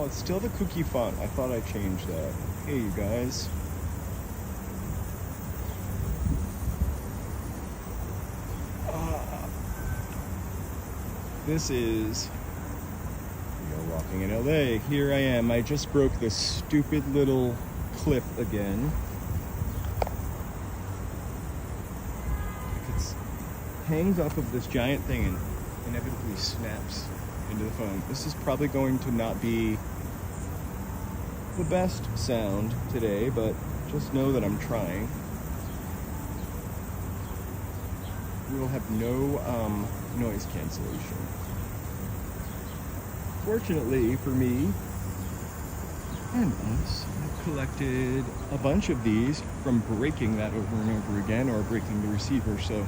Oh, it's still the cookie font. I thought I changed that. Hey, you guys. This is... We are walking in LA. Here I am. I just broke this stupid little clip again. It hangs off of this giant thing and inevitably snaps into the phone. This is probably going to not be the best sound today, but just know that I'm trying. We will have no noise cancellation. Fortunately for me and us, I've collected a bunch of these from breaking that over and over again, or breaking the receiver. So,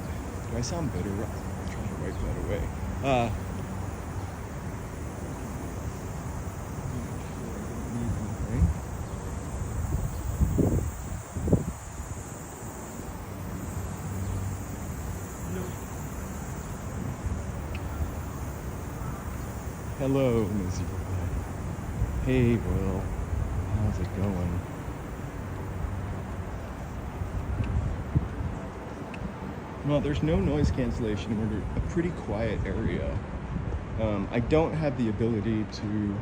do I sound bitter? I'll try to wipe that away. Hello, Ms. Hey, Will. How's it going? Well, there's no noise cancellation. We're in a pretty quiet area. I don't have the ability to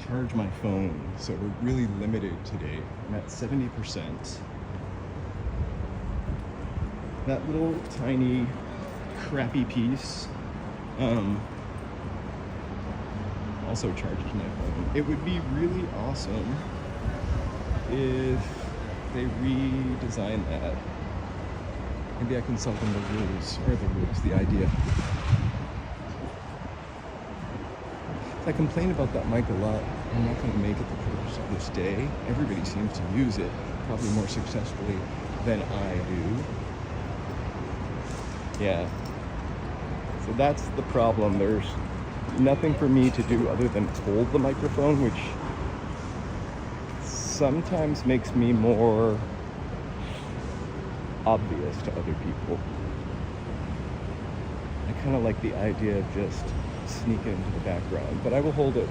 charge my phone, so we're really limited today. I'm at 70%. That little tiny crappy piece also charges my phone. It would be really awesome if they redesign that. Maybe I can sell them the idea. I complain about that mic a lot. I'm not going to make it the purpose of this day. Everybody seems to use it, probably more successfully than I do. Yeah. So that's the problem. There's nothing for me to do other than hold the microphone, which sometimes makes me more obvious to other people. I kind of like the idea of just sneaking into the background, but I will hold it.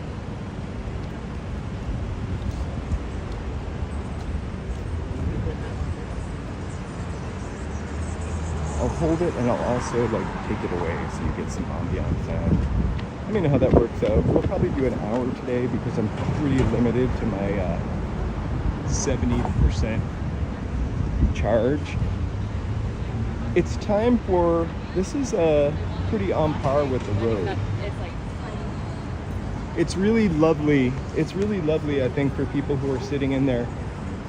I'll hold it and I'll also take it away so you get some ambient sound. Let me know how that works out. We'll probably do an hour today because I'm pretty limited to my 70% charge. It's time for, this is pretty on par with the road. It's really lovely. It's really lovely, I think, for people who are sitting in their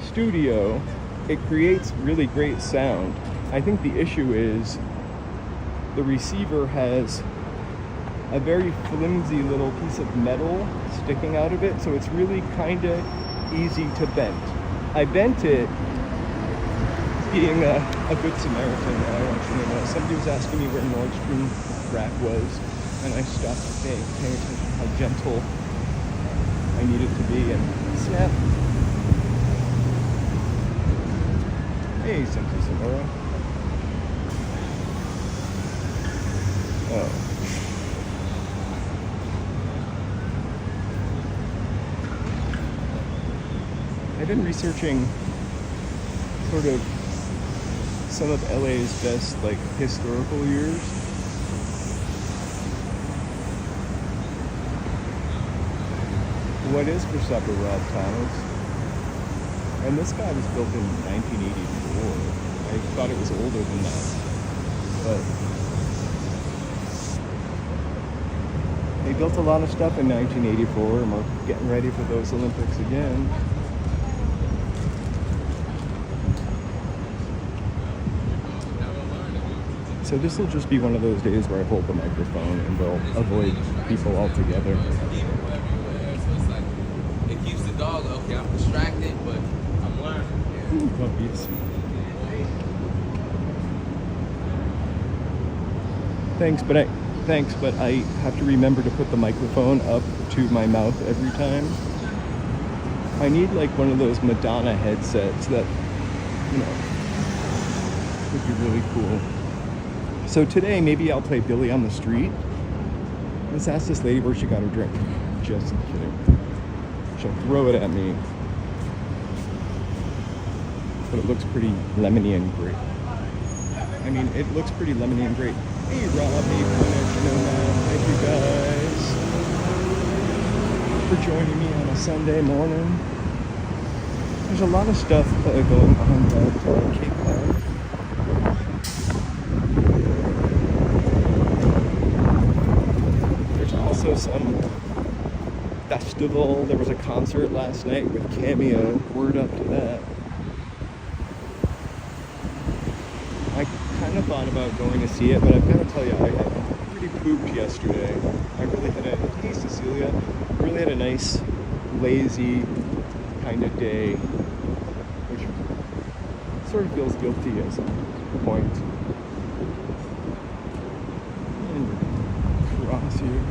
studio. It creates really great sound. I think the issue is the receiver has a very flimsy little piece of metal sticking out of it, so it's really kind of easy to bend. I bent it, being a good Samaritan. I want you to know, somebody was asking me where Nordstrom rack was, and I stopped paying attention to how gentle I needed to be, and snap. Hey, Simply Sonora. Oh. I've been researching sort of some of LA's best historical years. What is for supper, Rob Thomas? And this guy was built in 1984. I thought it was older than that, but they built a lot of stuff in 1984, and we're getting ready for those Olympics again. So this will just be one of those days where I hold the microphone and we'll avoid people altogether. It keeps the dog okay. I'm distracted, but I'm learning. Ooh, puppies. Thanks, but I have to remember to put the microphone up to my mouth every time. I need one of those Madonna headsets that, would be really cool. So today, maybe I'll play Billy on the Street. Let's ask this lady where she got her drink. Just kidding. She'll throw it at me. But it looks pretty lemony and great. I mean, it looks pretty lemony and great. Hey, Robbie, thank you guys for joining me on a Sunday morning. There's a lot of stuff going on at Cape Cod. There's also some festival. There was a concert last night with Cameo. Word up to that. I kind of thought about going to see it, but I've got to tell you, I pretty pooped yesterday. I really had hey Cecilia, really had a nice, lazy kind of day, which sort of feels guilty at some point. And cross here.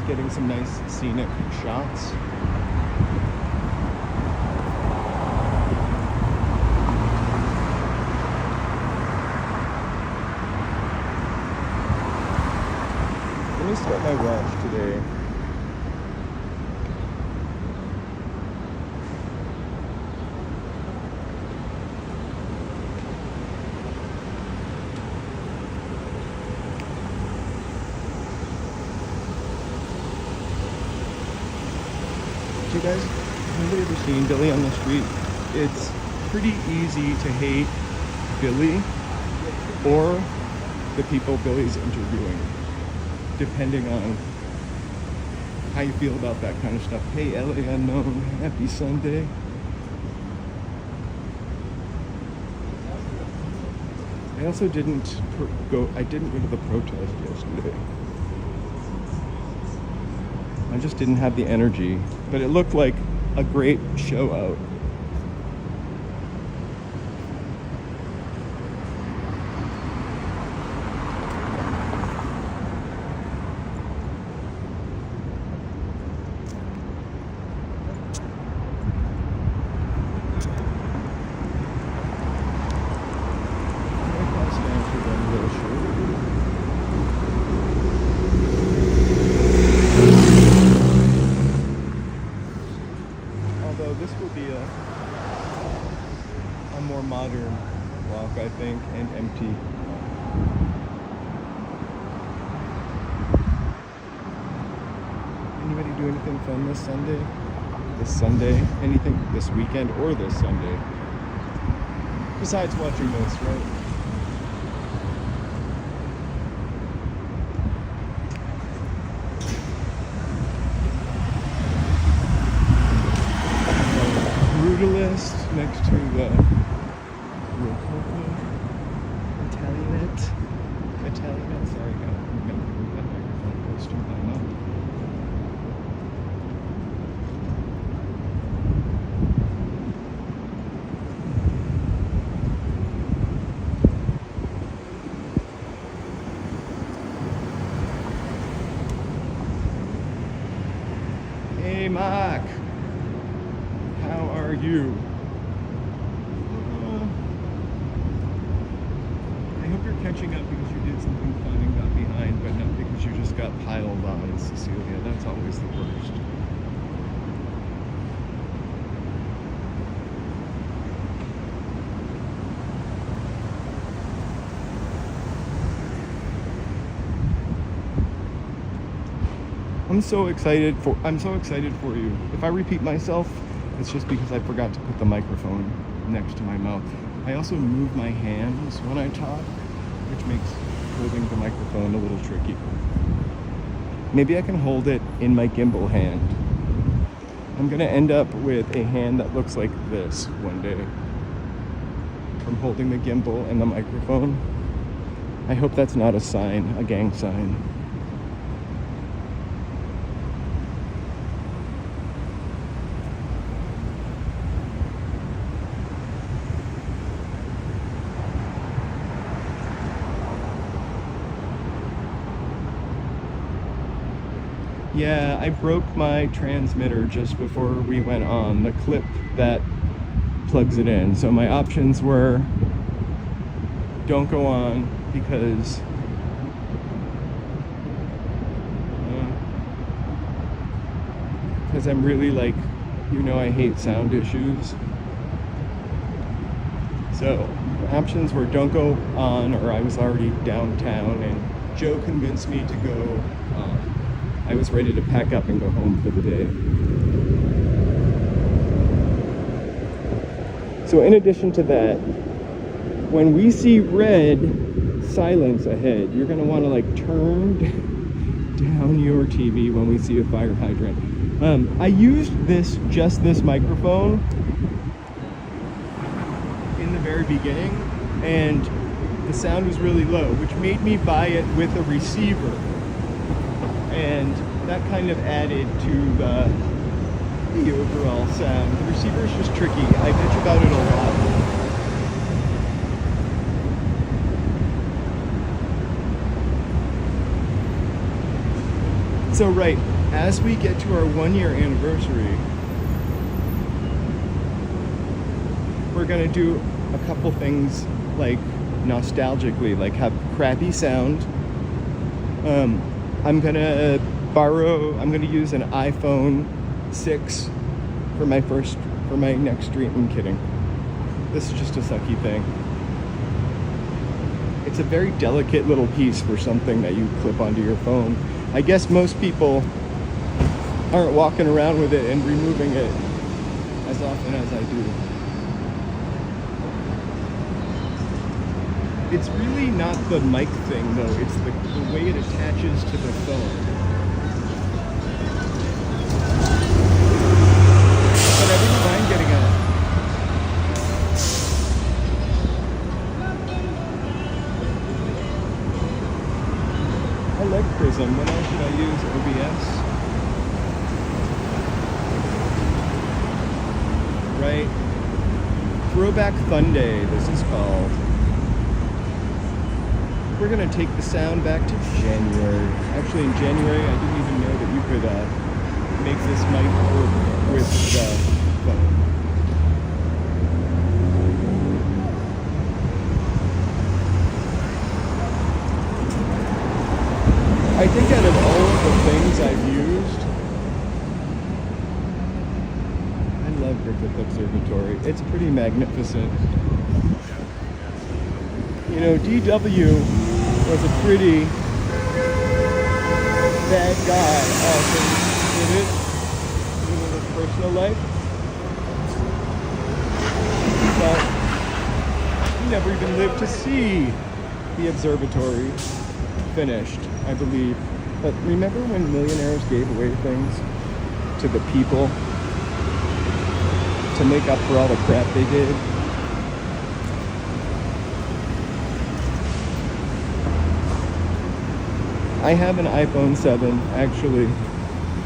Getting some nice scenic shots. Let me start my watch today. You guys, anybody ever seen Billy on the street? It's pretty easy to hate Billy or the people Billy's interviewing, depending on how you feel about that kind of stuff. Hey, LA Unknown, happy Sunday. I also didn't go to the protest yesterday. I just didn't have the energy, but it looked like a great show out. Modern walk, I think, and empty. Anybody do anything fun this Sunday? This Sunday? Anything this weekend or this Sunday? Besides watching this, right? Brutalist next to the Italianate, sorry, I gotta move that microphone close to my mouth. Hey, Mark, how are you? Catching up because you did something fun and got behind, but not because you just got piled on, Cecilia. That's always the worst. I'm so excited for you. If I repeat myself, it's just because I forgot to put the microphone next to my mouth. I also move my hands when I talk, which makes holding the microphone a little tricky. Maybe I can hold it in my gimbal hand. I'm gonna end up with a hand that looks like this one day from holding the gimbal and the microphone. I hope that's not a sign, a gang sign. Yeah, I broke my transmitter just before we went on, the clip that plugs it in. So my options were don't go on because I'm really like, I hate sound issues. So options were don't go on, or I was already downtown and Joe convinced me to go on. I was ready to pack up and go home for the day. So in addition to that, when we see red silence ahead, you're gonna wanna like turn down your TV when we see a fire hydrant. I used just this microphone in the very beginning, and the sound was really low, which made me buy it with a receiver. And that kind of added to the overall sound. The receiver is just tricky. I bitch about it a lot. So right, as we get to our 1-year anniversary, we're gonna do a couple things like nostalgically, like have crappy sound. I'm gonna use an iPhone 6 for my next stream. I'm kidding. This is just a sucky thing. It's a very delicate little piece for something that you clip onto your phone. I guess most people aren't walking around with it and removing it as often as I do. It's really not the mic thing though, it's the way it attaches to the phone. But I didn't mind getting I like Prism. What else should I use? OBS? Right? Throwback Sunday, this is called. We're gonna take the sound back to January. Actually, in January, I didn't even know that you could make this mic work with the phone. I think out of all of the things I've used, I love Griffith Observatory. It's pretty magnificent. DW was a pretty bad guy often did it in his personal life. But he never even lived to see the observatory finished, I believe. But remember when millionaires gave away things to the people to make up for all the crap they did? I have an iPhone 7, actually.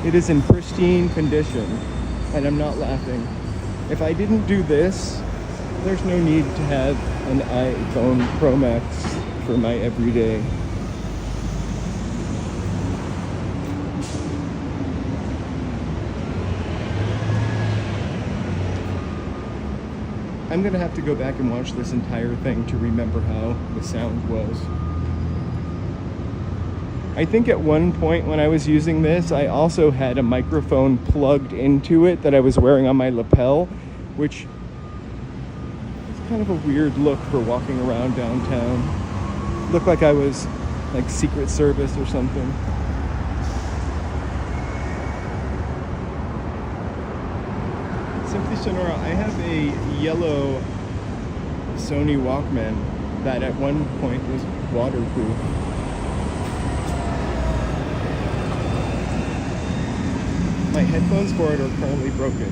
It is in pristine condition, and I'm not laughing. If I didn't do this, there's no need to have an iPhone Pro Max for my everyday. I'm gonna have to go back and watch this entire thing to remember how the sound was. I think at one point when I was using this, I also had a microphone plugged into it that I was wearing on my lapel, which is kind of a weird look for walking around downtown. Looked like I was like Secret Service or something. Simply Sonora, I have a yellow Sony Walkman that at one point was waterproof. My headphones for it are currently broken,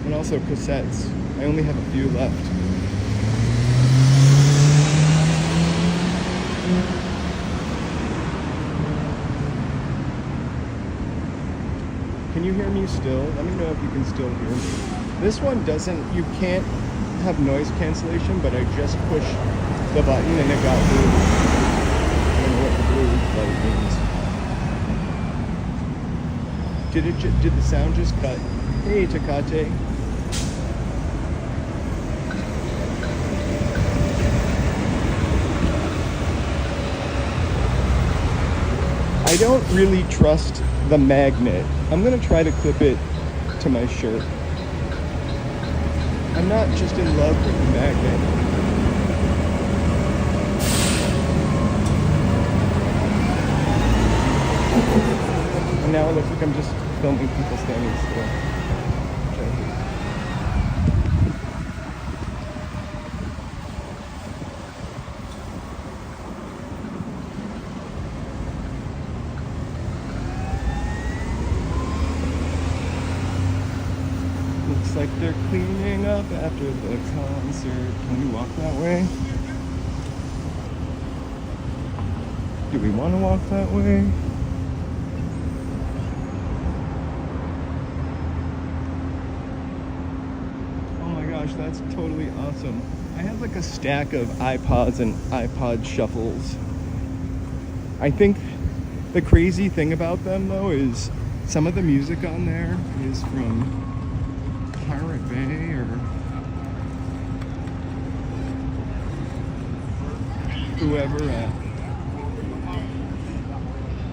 and also cassettes. I only have a few left. Can you hear me still? Let me know if you can still hear me. This one doesn't, you can't have noise cancellation, but I just pushed the button and it got blue. I don't know what the blue light means. Did the sound just cut? Hey, Takate. I don't really trust the magnet. I'm gonna try to clip it to my shirt. I'm not just in love with the magnet. And now it looks like I'm just filming people standing still. Looks like they're cleaning up after the concert. Can we walk that way? Do we want to walk that way? That's totally awesome. I have like a stack of iPods and iPod shuffles. I think the crazy thing about them though is some of the music on there is from Pirate Bay or whoever.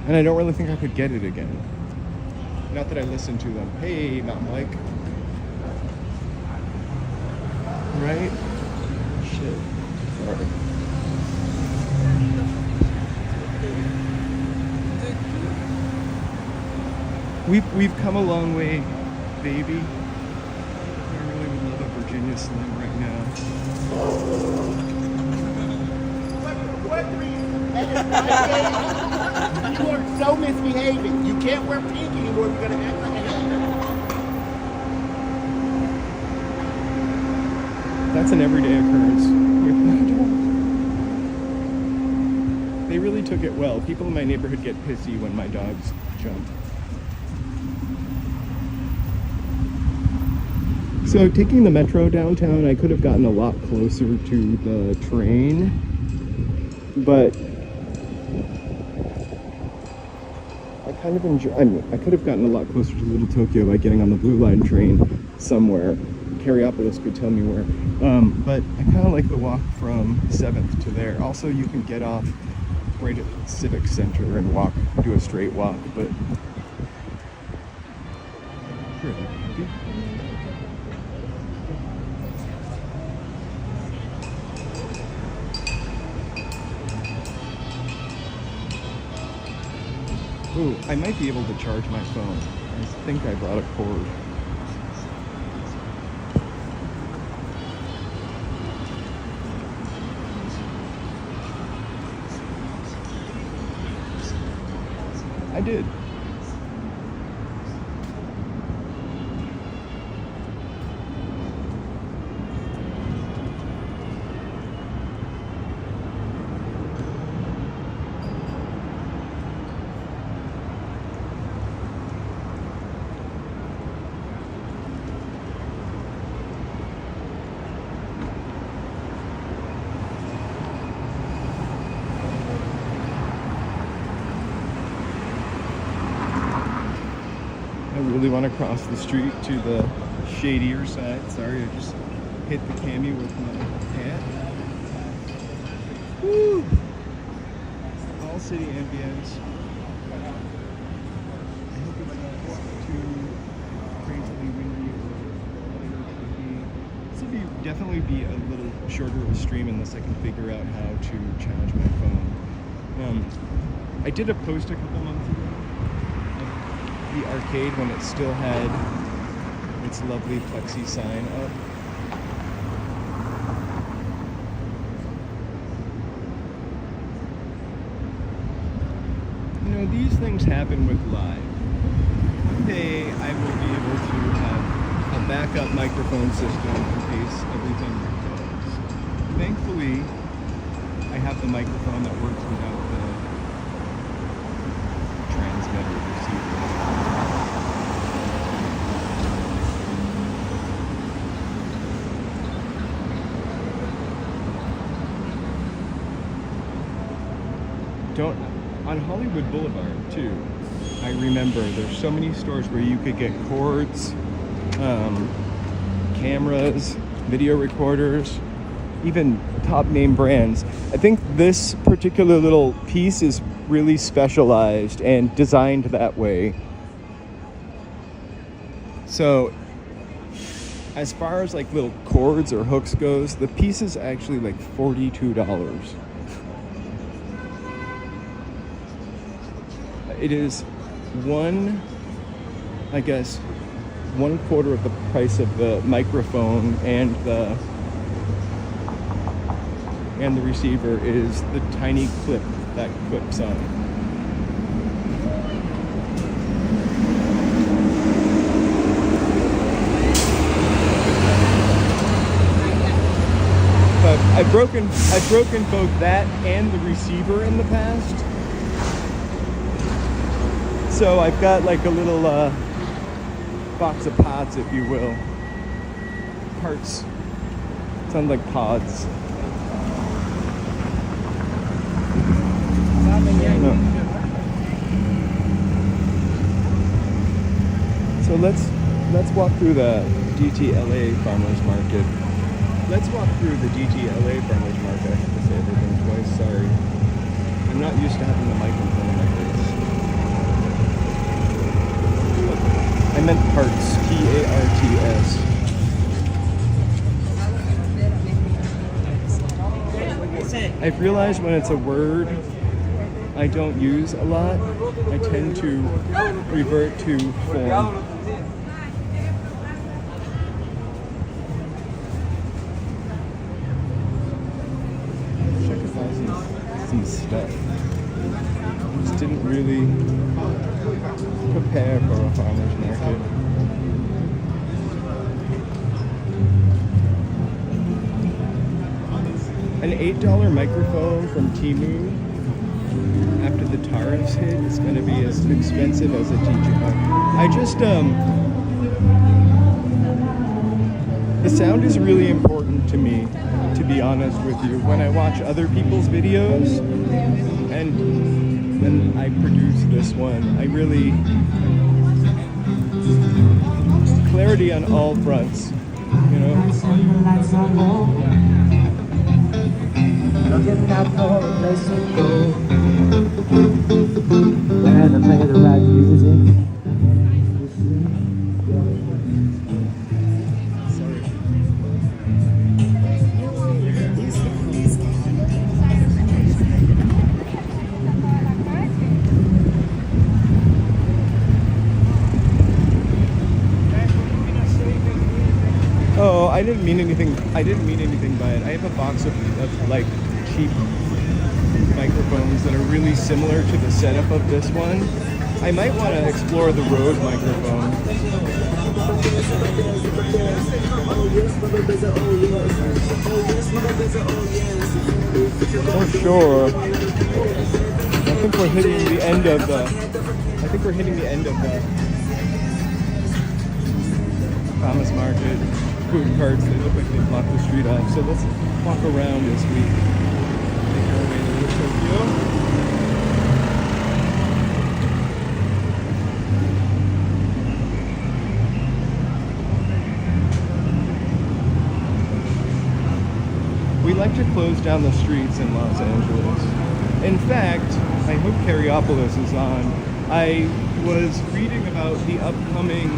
And I don't really think I could get it again. Not that I listen to them. Hey, Mountain Mike. Right? Shit. Sorry. We've come a long way, baby. I really would love a Virginia Slim right now. You are so misbehaving. You can't wear pink anymore. You're gonna act like an actor. That's an everyday occurrence. They really took it well. People in my neighborhood get pissy when my dogs jump. So taking the metro downtown, I could have gotten a lot closer to the train, but I kind of enjoy, I could have gotten a lot closer to Little Tokyo by getting on the Blue Line train somewhere. Carriopolis could tell me where, but I kind of like the walk from 7th to there. Also, you can get off right at Civic Center and walk, do a straight walk, but pretty happy. Ooh, I might be able to charge my phone. I think I brought a cord. I did. I really want to cross the street to the shadier side. Sorry, I just hit the cami with my hat. Woo! All city ambience. I hope it's not too crazily windy or whatever it could be. This will definitely be a little shorter of a stream unless I can figure out how to charge my phone. I did a post a couple months ago. The arcade when it still had its lovely plexi sign up. You know, these things happen with live. One day I will be able to have a backup microphone system in case everything goes. Thankfully, I have the microphone that works without the transmitter receiver. On Hollywood Boulevard too, I remember. There's so many stores where you could get cords, cameras, video recorders, even top name brands. I think this particular little piece is really specialized and designed that way. So as far as like little cords or hooks goes, the piece is actually like $42. It is one quarter of the price of the microphone, and the receiver is the tiny clip that clips on. But I've broken both that and the receiver in the past. So I've got like a little box of pods, if you will. Parts. Sound like pods. No. So let's walk through the Dtla farmers market. Let's walk through the Dtla farmers market. I have to say everything twice. Sorry. I'm not used to having the mic in front of my face. I meant parts. P-A-R-T-S. I've realized when it's a word I don't use a lot, I tend to revert to form. Check if I some stuff. I just didn't really prepare for a farmer's market. An $8 microphone from Temu after the tariffs hit is going to be as expensive as a teacher. I just, the sound is really important to me, to be honest with you. When I watch other people's videos and then I produce this one, I really, clarity on all fronts, you know? Looking out for a place to go, where they play the right music. Oh, I didn't mean anything by it. I have a box of like cheap microphones that are really similar to the setup of this one. I might want to explore the Rode microphone. For sure. I think we're hitting the end of the farmers market. Food carts, they look like they block the street off. So let's walk around as we make our way to Tokyo. We like to close down the streets in Los Angeles. In fact, I hope Carriopolis is on. I was reading about the upcoming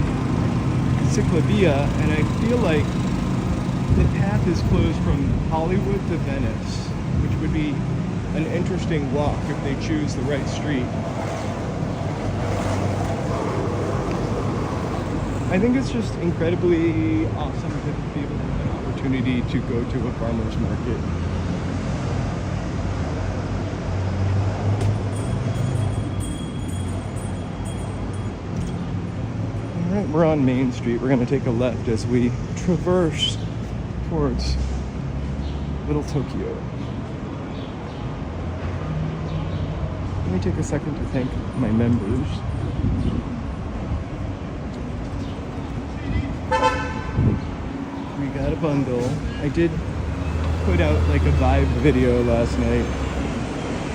Ciclavia, and I feel like the path is closed from Hollywood to Venice, which would be an interesting walk if they choose the right street. I think it's just incredibly awesome to be able to have an opportunity to go to a farmer's market. We're on Main Street. We're going to take a left as we traverse towards Little Tokyo. Let me take a second to thank my members. We got a bundle. I did put out like a vibe video last night,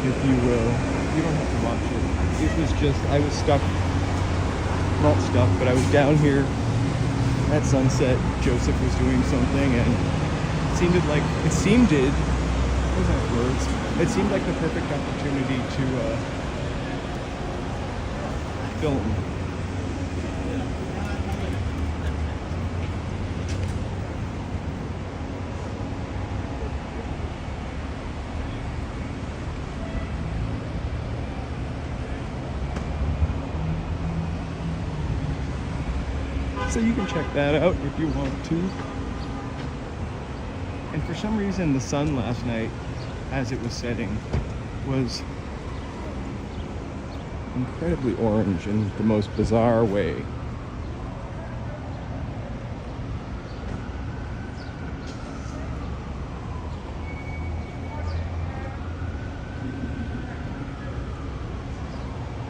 if you will. You don't have to watch it. It was just, I was stuck not stuck, but I was down here at sunset. Joseph was doing something, and it seemed like the perfect opportunity to film. So you can check that out if you want to. And for some reason, the sun last night, as it was setting, was incredibly orange in the most bizarre way.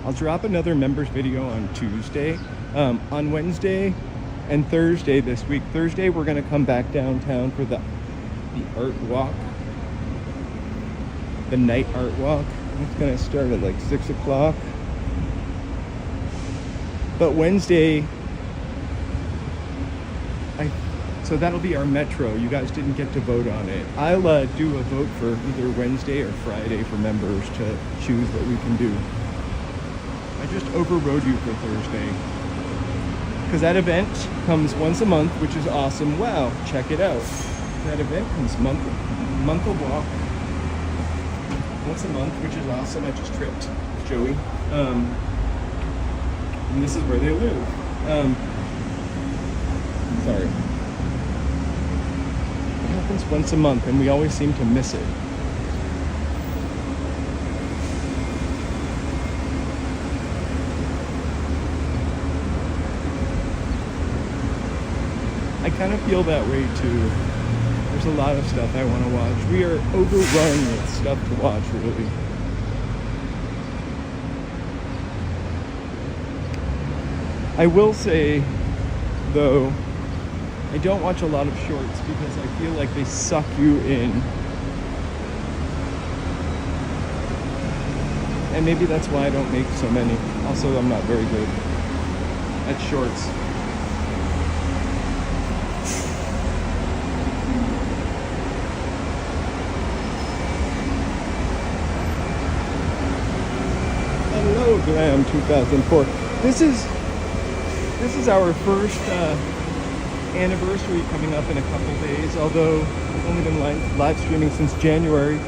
I'll drop another members video on Tuesday. On Wednesday and Thursday this week. Thursday we're gonna come back downtown for the art walk. The night art walk. It's gonna start at like 6 o'clock. But Wednesday, so that'll be our metro. You guys didn't get to vote on it. I'll do a vote for either Wednesday or Friday for members to choose what we can do. I just overrode you for Thursday. Because that event comes once a month, which is awesome. Wow, check it out. That event comes month a walk. Once a month, which is awesome. I just tripped Joey. And this is where they live. Sorry. It happens once a month, and we always seem to miss it. I kind of feel that way too. There's a lot of stuff I want to watch. We are overrun with stuff to watch, really. I will say, though, I don't watch a lot of shorts because I feel like they suck you in. And maybe that's why I don't make so many. Also, I'm not very good at shorts. Hello, Glam 2004. This is our first anniversary coming up in a couple days, although we've only been live streaming since January.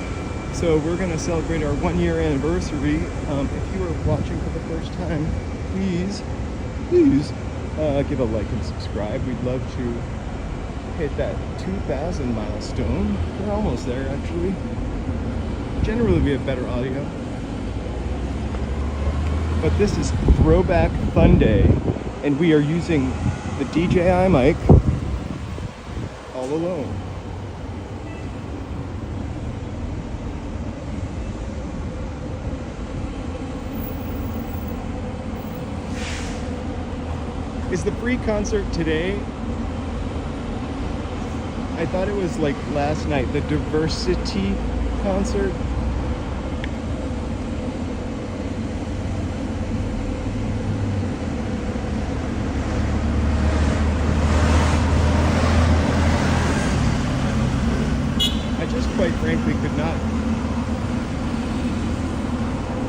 So we're going to celebrate our 1 year anniversary. If you are watching for the first time, please give a like and subscribe. We'd love to hit that 2,000 milestone. We're almost there, actually. Generally, we have better audio. But this is Throwback Fun Day, and we are using the DJI mic all alone. Is the free concert today? I thought it was like last night, the Diversity concert. Quite frankly, could not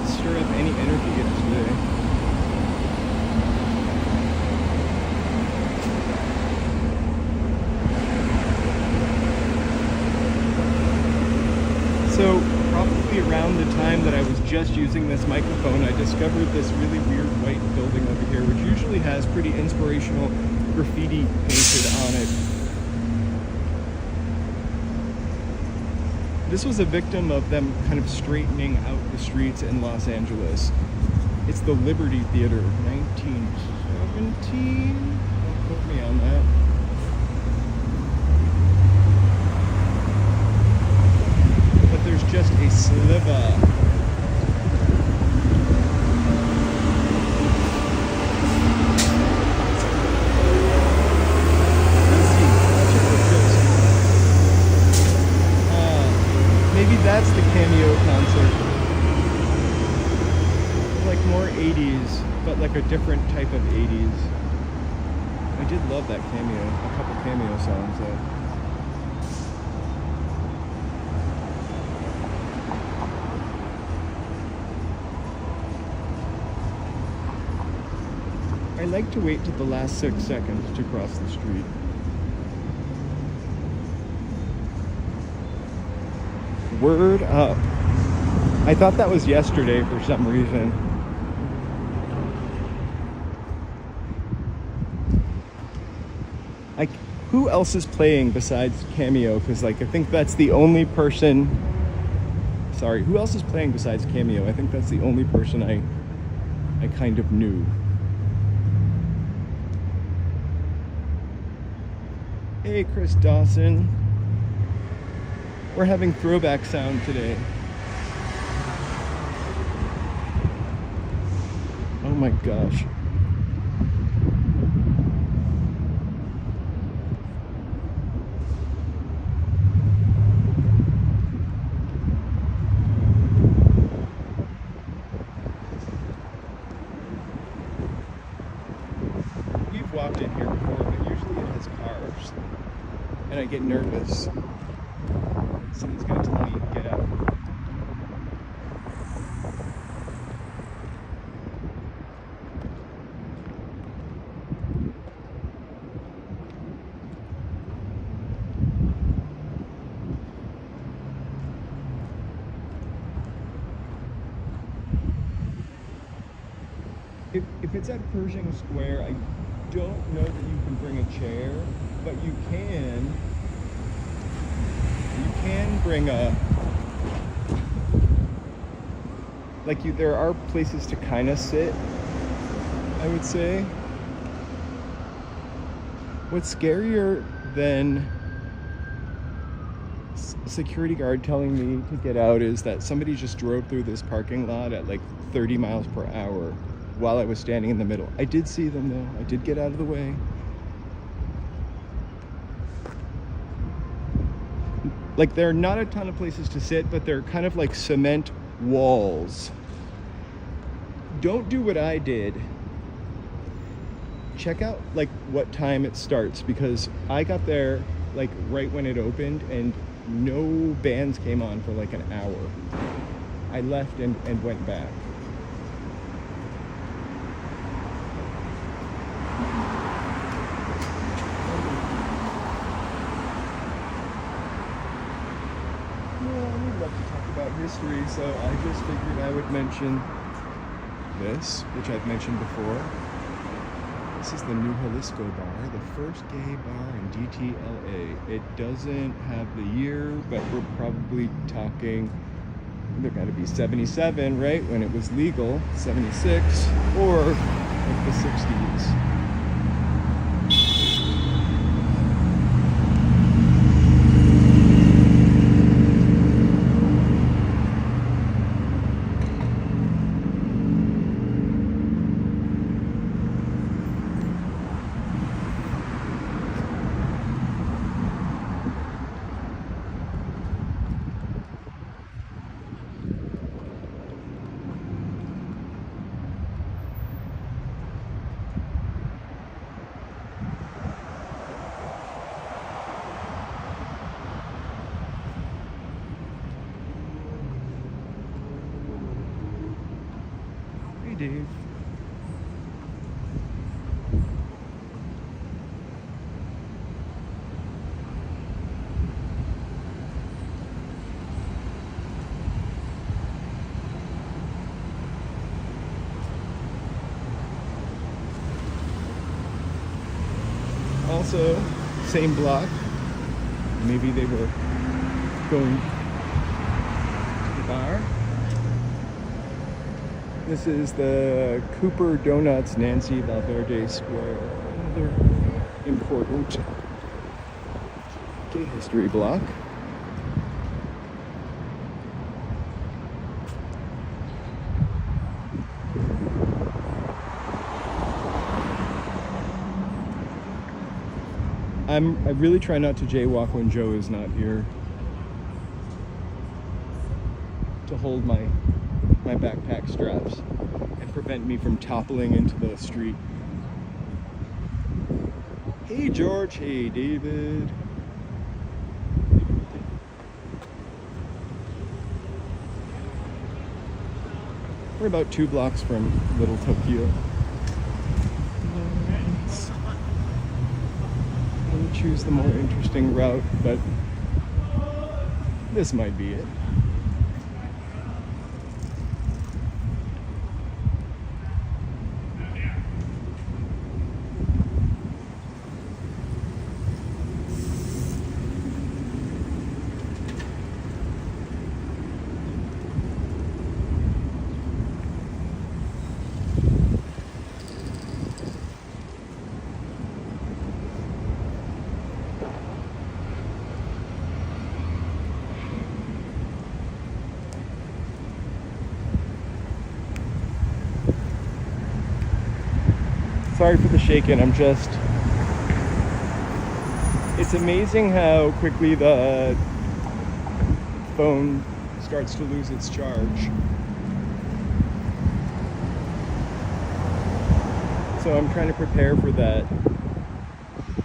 stir up any energy yesterday. So probably around the time that I was just using this microphone, I discovered this really weird white building over here, which usually has pretty inspirational graffiti painted on it. This was a victim of them kind of straightening out the streets in Los Angeles. It's the Liberty Theater, 1917. Don't quote me on that. But there's just a sliver. That's the Cameo concert. Like more 80s. but like a different type of 80s. I did love that cameo, a couple cameo songs though. I like to wait till the last 6 seconds to cross the street. Word up. I thought that was yesterday for some reason. Like, who else is playing besides Cameo? Because, like, I think that's the only person... Sorry, who else is playing besides Cameo? I think that's the only person I kind of knew. Hey, Chris Dawson. We're having throwback sound today. Oh my gosh. We've walked in here before, but usually it has cars. And I get nervous. Someone's gonna tell me to get out. If it's at Pershing Square, I don't know that you can bring a chair, but you can bring a, like, there are places to kind of sit, I would say. What's scarier than a security guard telling me to get out is that somebody just drove through this parking lot at like 30 miles per hour while I was standing in the middle. I did see them though. I did get out of the way. Like, there are not a ton of places to sit, but they're kind of like cement walls. Don't do what I did. Check out like what time it starts, because I got there like right when it opened and no bands came on for like an hour. I left and went back. History, so I just figured I would mention this, which I've mentioned before. This is the New Jalisco Bar, the first gay bar in Dtla. It doesn't have the year, but we're probably talking, they're got to be 77, right, when it was legal, 76, or like the 60s. Dave. Also, same block. Maybe they were going to the bar. This is the Cooper Donuts Nancy Valverde Square. Another important gay history block. I really try not to jaywalk when Joe is not here to hold my my backpack straps and prevent me from toppling into the street. Hey George, hey David. We're about 2 blocks from Little Tokyo. We'll choose the more interesting route, but this might be it. Sorry for the shaking, it's amazing how quickly the phone starts to lose its charge. So I'm trying to prepare for that.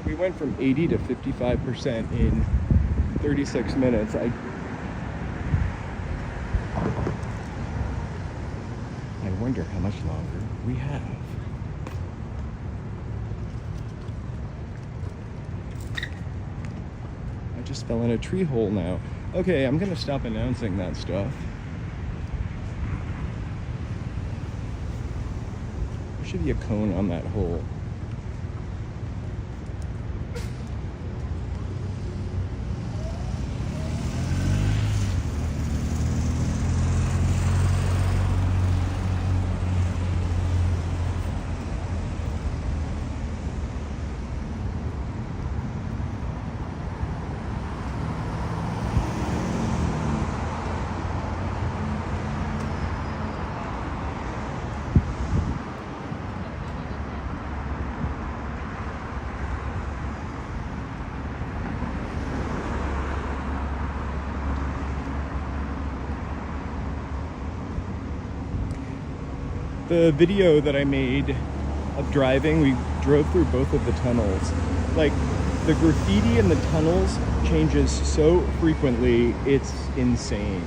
We went from 80 to 55% in 36 minutes. I wonder how much longer we have. Just fell in a tree hole now. Okay, I'm gonna stop announcing that stuff. There should be a cone on that hole. The video that I made of driving, we drove through both of the tunnels. Like, the graffiti in the tunnels changes so frequently, it's insane.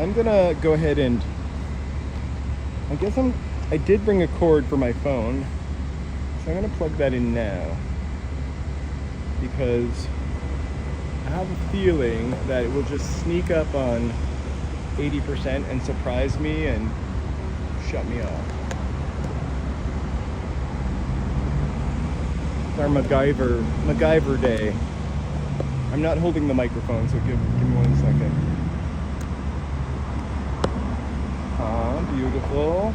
I'm gonna go ahead and, I did bring a cord for my phone, so I'm gonna plug that in now. Because I have a feeling that it will just sneak up on 80% and surprise me and shut me off. It's our MacGyver day. I'm not holding the microphone, so give me 1 second. Beautiful.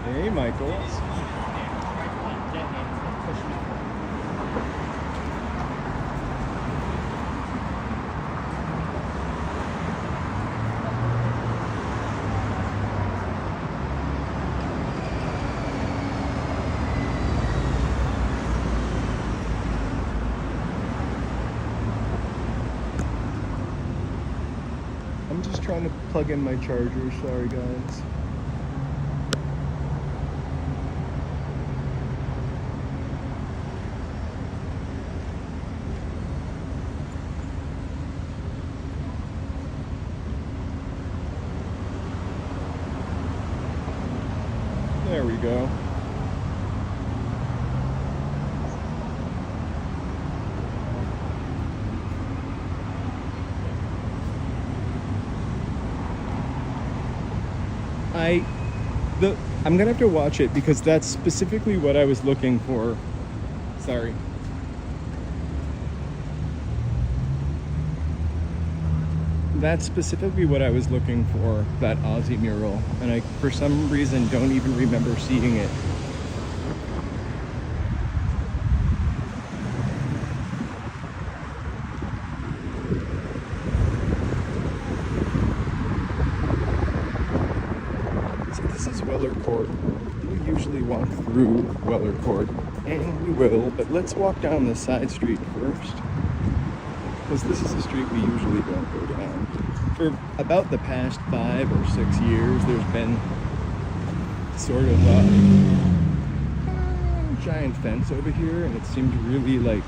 Hey, Michael. I'm just trying to plug in my charger, sorry guys. There we go. I'm gonna have to watch it because that's specifically what I was looking for. Sorry. That's specifically what I was looking for, that Aussie mural, and I, for some reason, don't even remember seeing it. So this is Weller Court. We usually walk through Weller Court, and we will, but let's walk down this side street first, because this is a street we usually don't go down. For about the past 5 or 6 years, there's been sort of a giant fence over here, and it seemed really like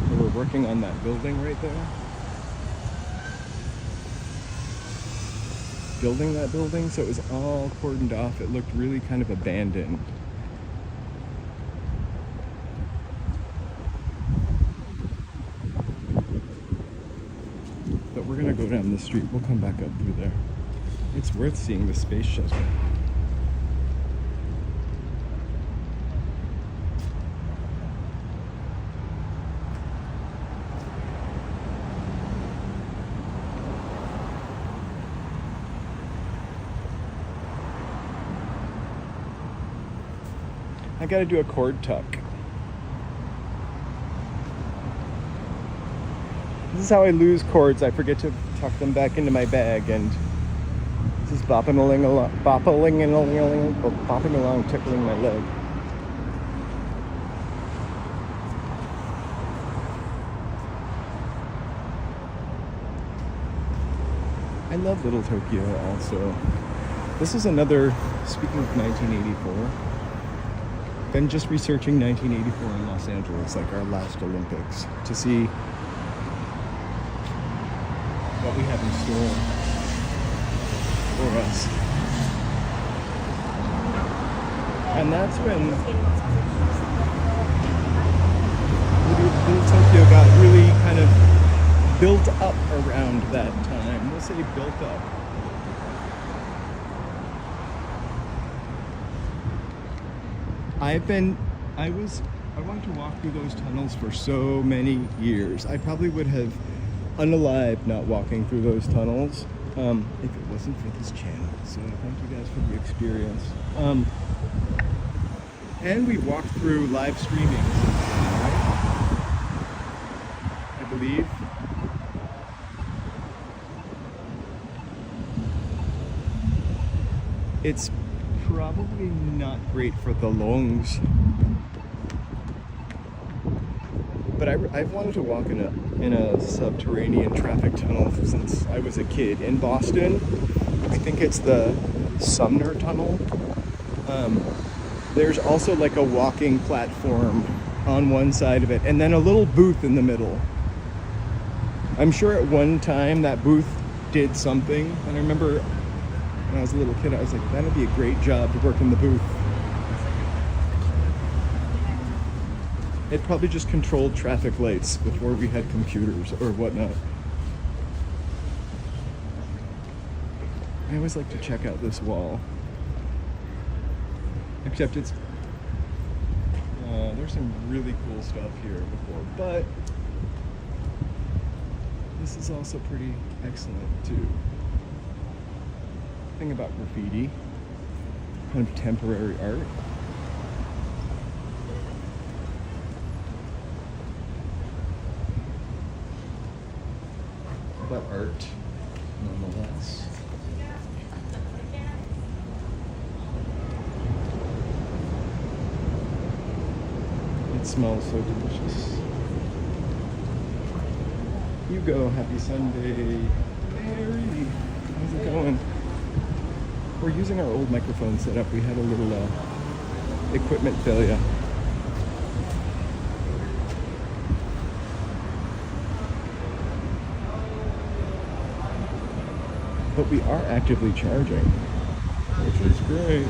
they were working on that building right there. Building that building, so it was all cordoned off. It looked really kind of abandoned. We're gonna go down this street. We'll come back up through there. It's worth seeing the space shuttle. I gotta do a cord tuck. This is how I lose cords. I forget to tuck them back into my bag, and this is bopping along, tickling my leg. I love Little Tokyo also. This is another, speaking of 1984, been just researching 1984 in Los Angeles, like our last Olympics, to see what we have in store for us. And that's when Little Tokyo got really kind of built up around that time. We'll say built up. I wanted to walk through those tunnels for so many years. I probably would have unalive not walking through those tunnels if it wasn't for this channel. So thank you guys for the experience. And we walked through live streaming, right? I believe. It's probably not great for the lungs. But I've wanted to walk in a subterranean traffic tunnel since I was a kid. In Boston, I think it's the Sumner Tunnel. There's also like a walking platform on one side of it, and then a little booth in the middle. I'm sure at one time that booth did something, and I remember when I was a little kid, I was like, that'd be a great job to work in the booth. It probably just controlled traffic lights before we had computers or whatnot. I always like to check out this wall. Except it's... there's some really cool stuff here before, but this is also pretty excellent too. Thing about graffiti, kind of temporary art. But art, nonetheless. It smells so delicious. Hugo, happy Sunday. Mary, how's it going? We're using our old microphone setup. We had a little equipment failure. But we are actively charging, which is great.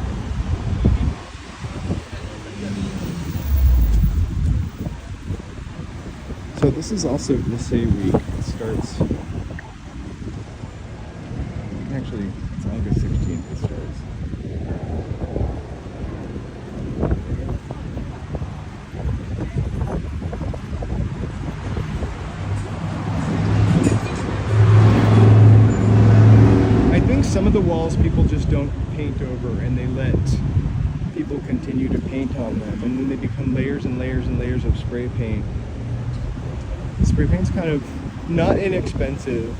So this is also Midday week. It starts, actually, it's August 16th it starts. of the walls people just don't paint over, and they let people continue to paint on them, and then they become layers and layers and layers of spray paint. Spray paint's kind of not inexpensive.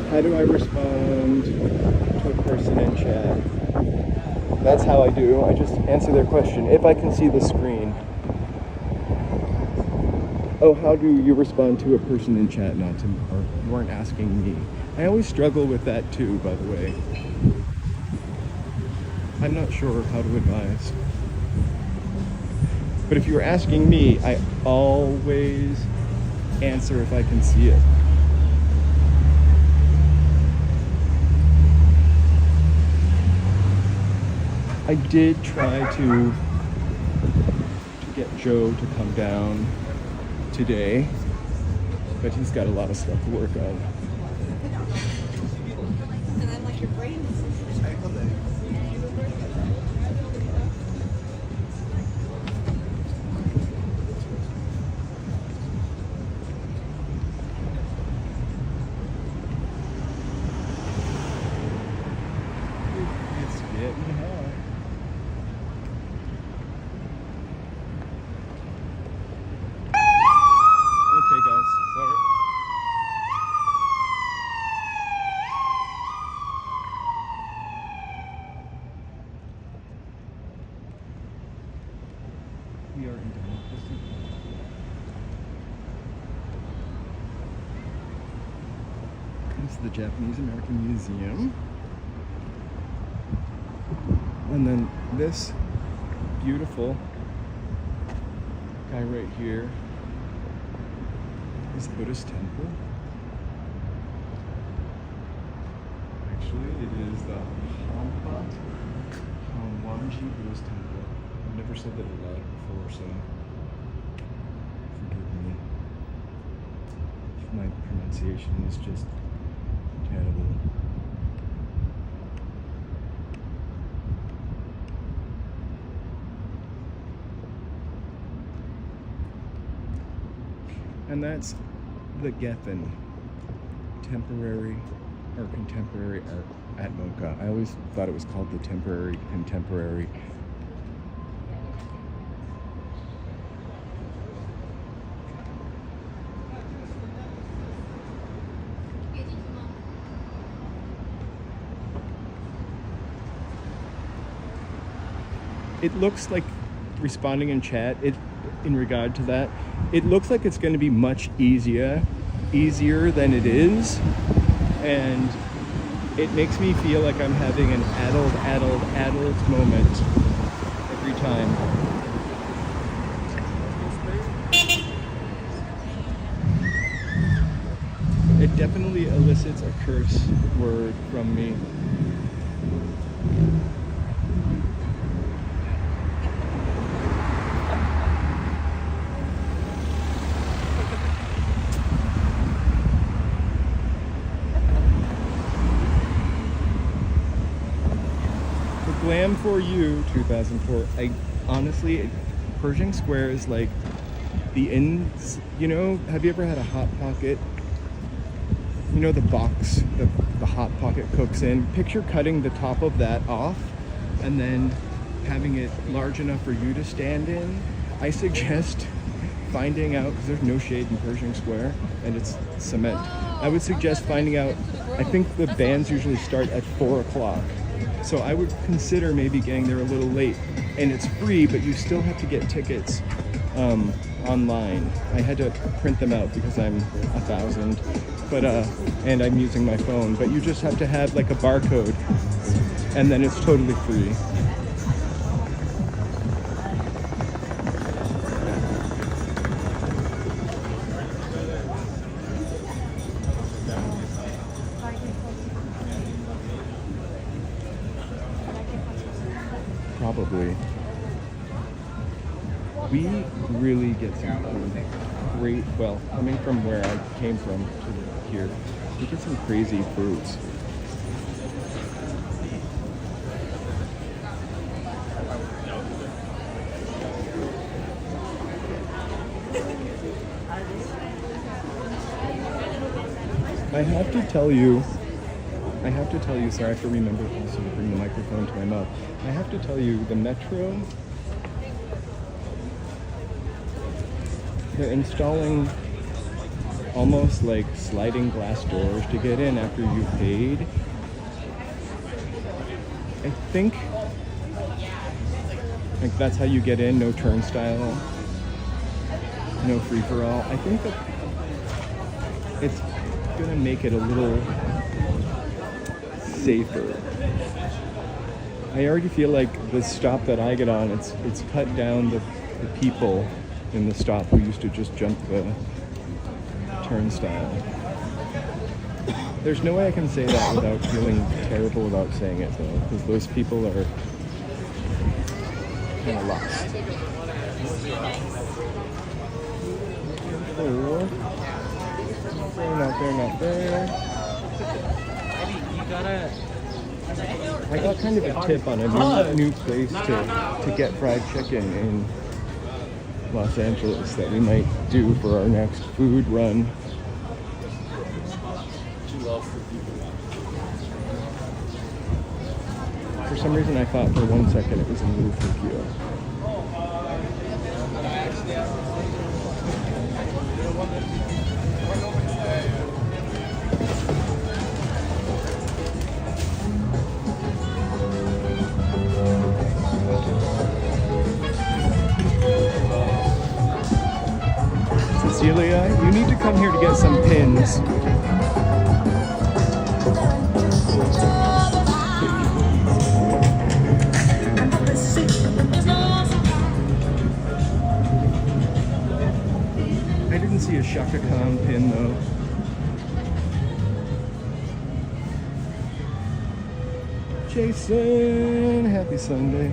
How do I respond to a person in chat? That's how I do. I just answer their question if I can see the screen. Oh, how do you respond to a person in chat? Not to, or you weren't asking me. I always struggle with that too, by the way. I'm not sure how to advise. But if you're asking me, I always answer if I can see it. I did try to get Joe to come down today, but he's got a lot of stuff to work on. And then like your brain is It's getting hot. Okay, guys, sorry. We are in democracy. This is the Japanese American Museum. And then this beautiful guy right here is the Buddhist temple. Actually, it is the Hamwanji Buddhist temple. I've never said that aloud before, so forgive me if my pronunciation is just terrible. And that's the Gethin temporary or contemporary art at Mocha. I always thought it was called the temporary contemporary. It looks like, responding in chat, in regard to that, it looks like it's going to be much easier than it is, and it makes me feel like I'm having an adult moment every time. It definitely elicits a curse word from me. Glam for you, 2004. I honestly, Pershing Square is like the ins. You know, have you ever had a Hot Pocket? You know the box the Hot Pocket cooks in? Picture cutting the top of that off and then having it large enough for you to stand in. I suggest finding out, because there's no shade in Pershing Square and it's cement. I would suggest finding out, I think the bands usually start at 4 o'clock. So I would consider maybe getting there a little late, and it's free, but you still have to get tickets online. I had to print them out because I'm 1,000, but and I'm using my phone. But you just have to have like a barcode, and then it's totally free. Probably. We really get some great, well, coming from where I came from to here, we get some crazy fruits. I have to tell you, sorry, I have to remember also to bring the microphone to my mouth. I have to tell you, the metro, they're installing almost like sliding glass doors to get in after you've paid. I think like that's how you get in, no turnstile, no free-for-all. I think that it's gonna make it a little safer. I already feel like the stop that I get on, it's cut down the people in the stop who used to just jump the turnstile. There's no way I can say that without feeling terrible about saying it though, because those people are kind of lost. Oh. Not there. I got kind of a tip on a new place to get fried chicken in Los Angeles that we might do for our next food run. For some reason I thought for 1 second it was a move for Pio. Ssheila, you need to come here to get some pins. I didn't see a Shaka Khan pin though. Jason, happy Sunday.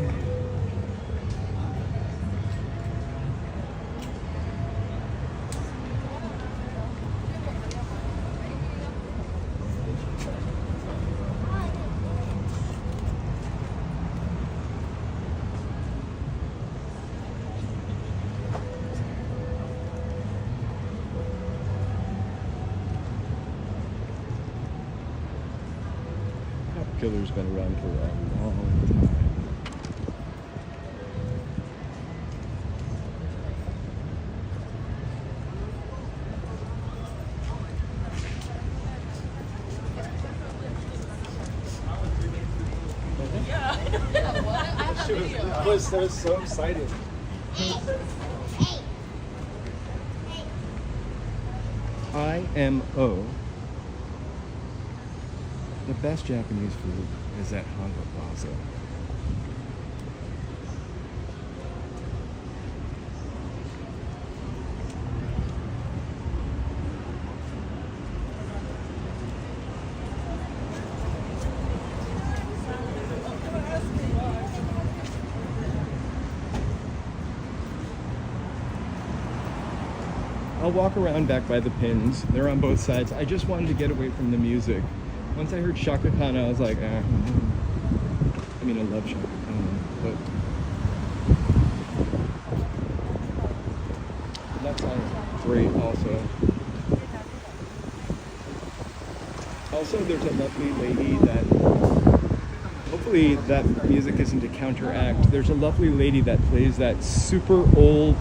Killer's been around for a long time. That was so exciting. IMO. The best Japanese food is at Honda Plaza. I'll walk around back by the pins. They're on both sides. I just wanted to get away from the music. Once I heard Shaka Khan, I was like, I mean, I love Shaka Khan, but that sounds great also. Also, there's a lovely lady that, hopefully that music isn't to counteract, there's a lovely lady that plays that super old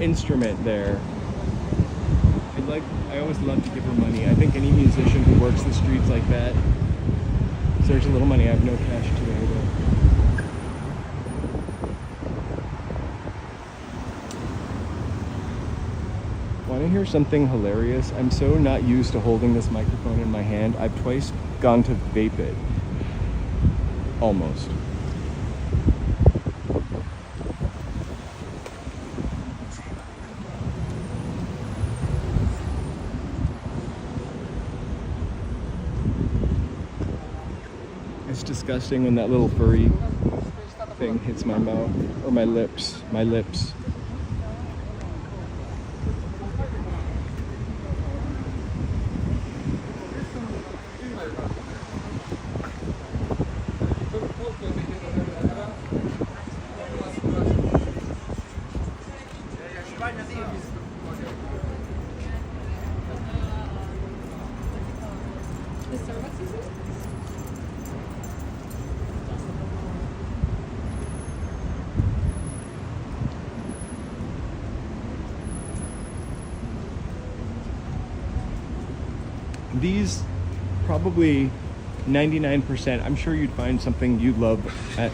instrument there. I always love to give her money. I think any musician who works the streets like that deserves a little money. I have no cash today, though. Want to hear something hilarious? I'm so not used to holding this microphone in my hand. I've twice gone to vape it. Almost. It's disgusting when that little furry thing hits my mouth or my lips. Starbucks user? These probably 99%, I'm sure you'd find something you'd love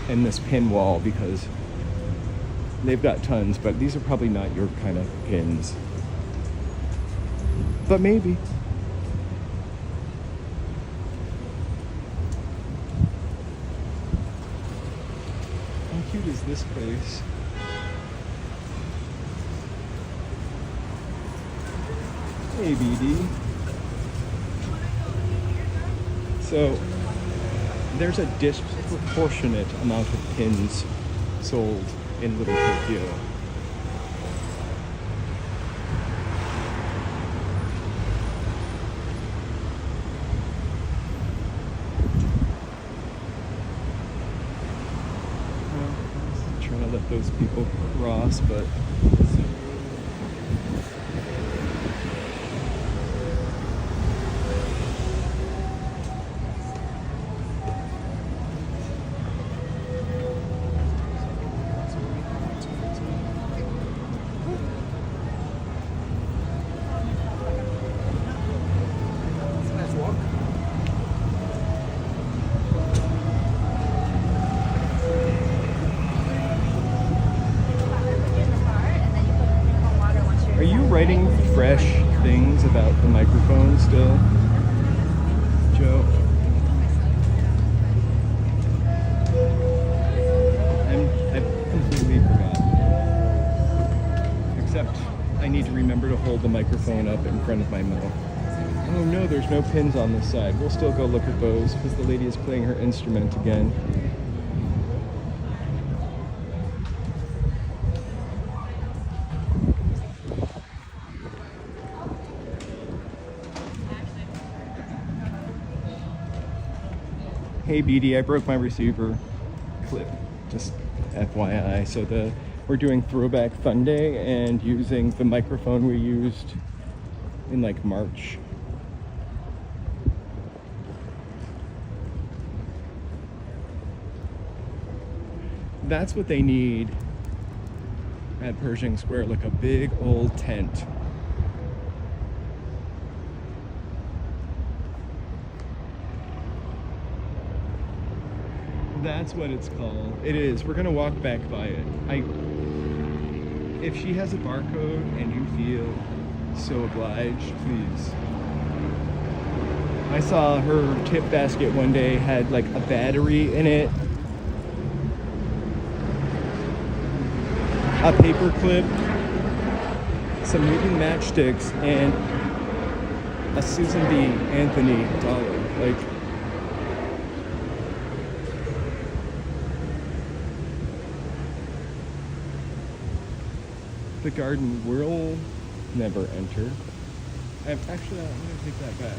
in this pin wall because they've got tons, but these are probably not your kind of pins. But maybe. How cute is this place? Hey, BD. So there's a disproportionate amount of pins sold in Little Tokyo. I'm trying to let those people cross, but writing fresh things about the microphone still, Joe? I completely forgot. Except I need to remember to hold the microphone up in front of my mouth. Oh no, there's no pins on this side. We'll still go look at those because the lady is playing her instrument again. Hey BD, I broke my receiver clip, just FYI. So we're doing Throwback Fun Day and using the microphone we used in like March. That's what they need at Pershing Square, like a big old tent. That's what it's called. It is. We're gonna walk back by it. If she has a barcode and you feel so obliged, please. I saw her tip basket one day had like a battery in it, a paper clip, some wooden matchsticks, and a Susan B. Anthony dollar. Like, the garden will never enter. Actually, I'm gonna take that back.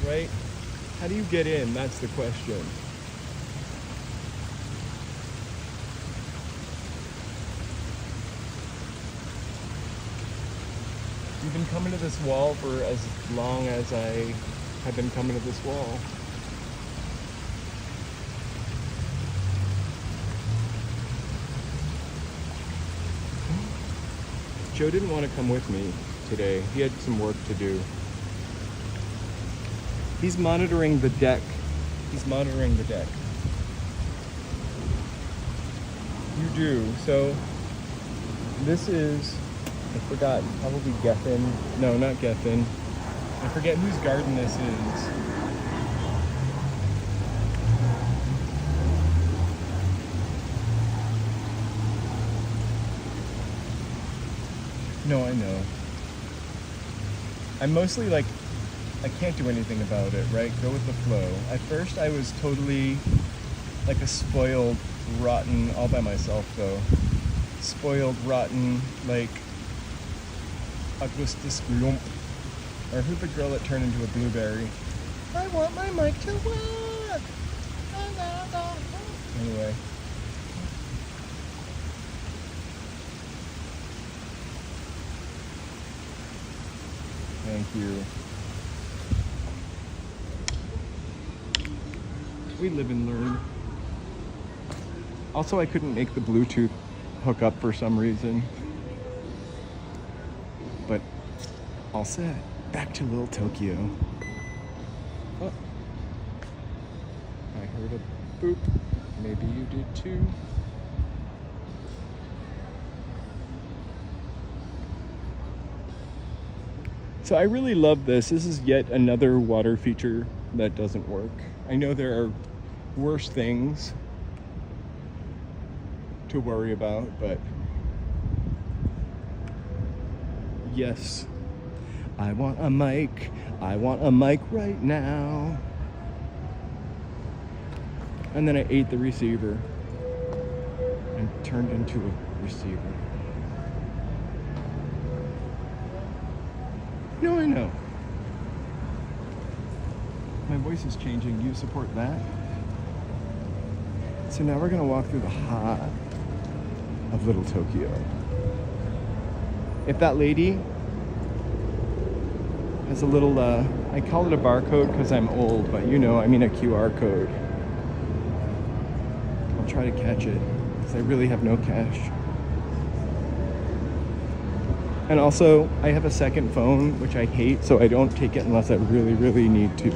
Right? How do you get in? That's the question. You've been coming to this wall for as long as I have been coming to this wall. Joe didn't want to come with me today. He had some work to do. He's monitoring the deck. He's monitoring the deck. You do. So this is, I forgot, probably Geffen. No, not Geffen. I forget whose garden this is. No, I know. I'm mostly like, I can't do anything about it, right? Go with the flow. At first I was totally like a spoiled, rotten, all by myself though. Spoiled, rotten, like Augustus Glump. Or who's the girl that turned into a blueberry? I want my mic to work! Anyway. Thank you. We live and learn. Also, I couldn't make the Bluetooth hook up for some reason. But all set. Back to Little Tokyo. Oh. I heard a boop. Maybe you did too. So I really love this. This is yet another water feature that doesn't work. I know there are worse things to worry about, but yes, I want a mic. I want a mic right now. And then I ate the receiver and turned into a receiver. No, I know. My voice is changing. You support that? So now we're gonna walk through the heart of Little Tokyo. If that lady has a little, I call it a barcode because I'm old, but you know, I mean a QR code. I'll try to catch it because I really have no cash. And also, I have a second phone, which I hate, so I don't take it unless I really, really need to.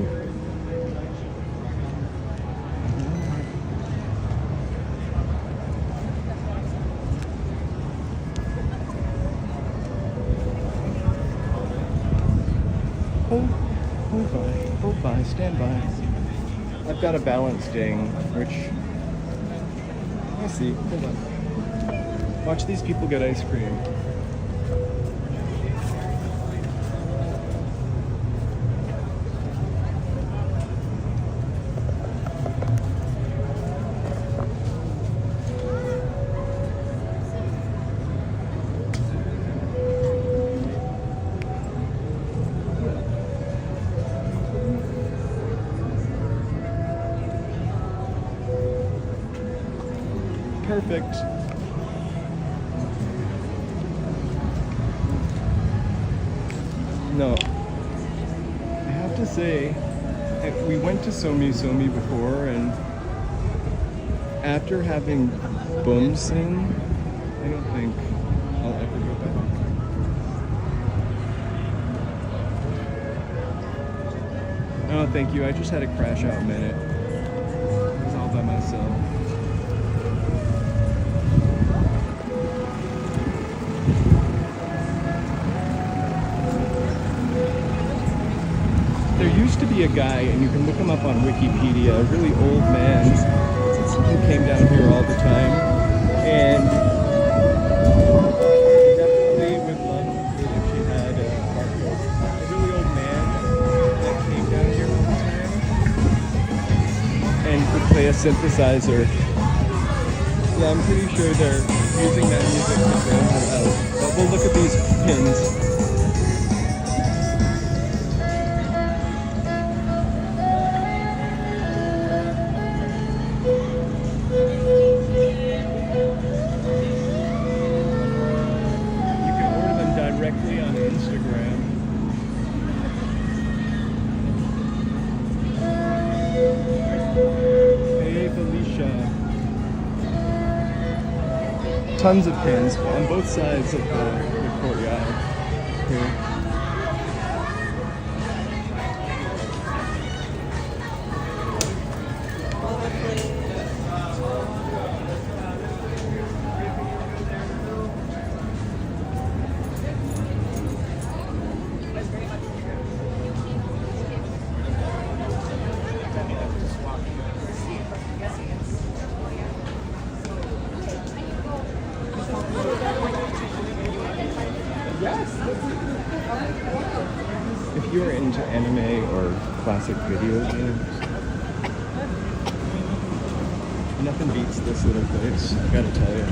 Hold by, stand by. I've got a balance ding, which, I see, hold on. Watch these people get ice cream. Perfect. No. I have to say, we went to Somi before, and after having Boom sing, I don't think I'll ever go back. Oh, thank you. I just had a crash out minute. I was all by myself. There used to be a guy, and you can look him up on Wikipedia, a really old man who came down here all the time, and definitely would love it if she had a really old man that came down here all the time and would play a synthesizer. Yeah, I'm pretty sure they're using that music to drown her out, but we'll look at these pins. Tons of pins on both sides of the courtyard here. If you're into anime or classic video games, nothing beats this little place, I gotta tell you.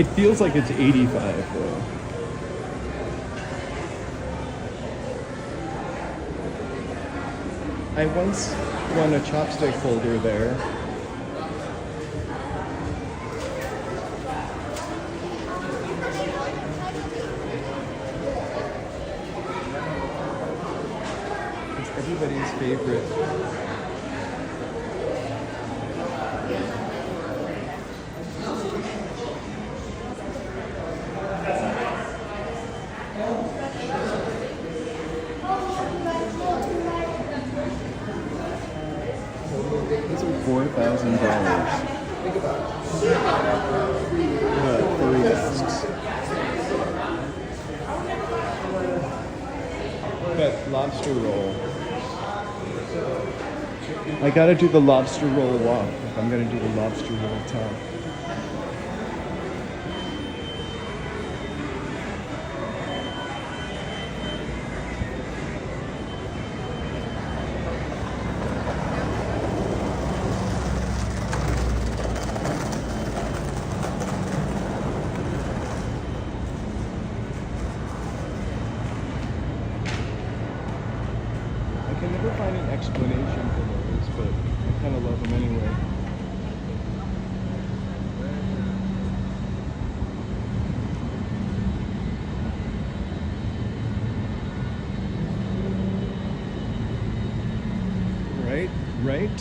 It feels like it's 85 though. I once won a chopstick holder there. favorite. These are $4,000. Furry masks. But lobster roll. I gotta do the lobster roll walk if I'm gonna do the lobster roll talk. I can never find an explanation for those, but I kind of love them anyway. Right?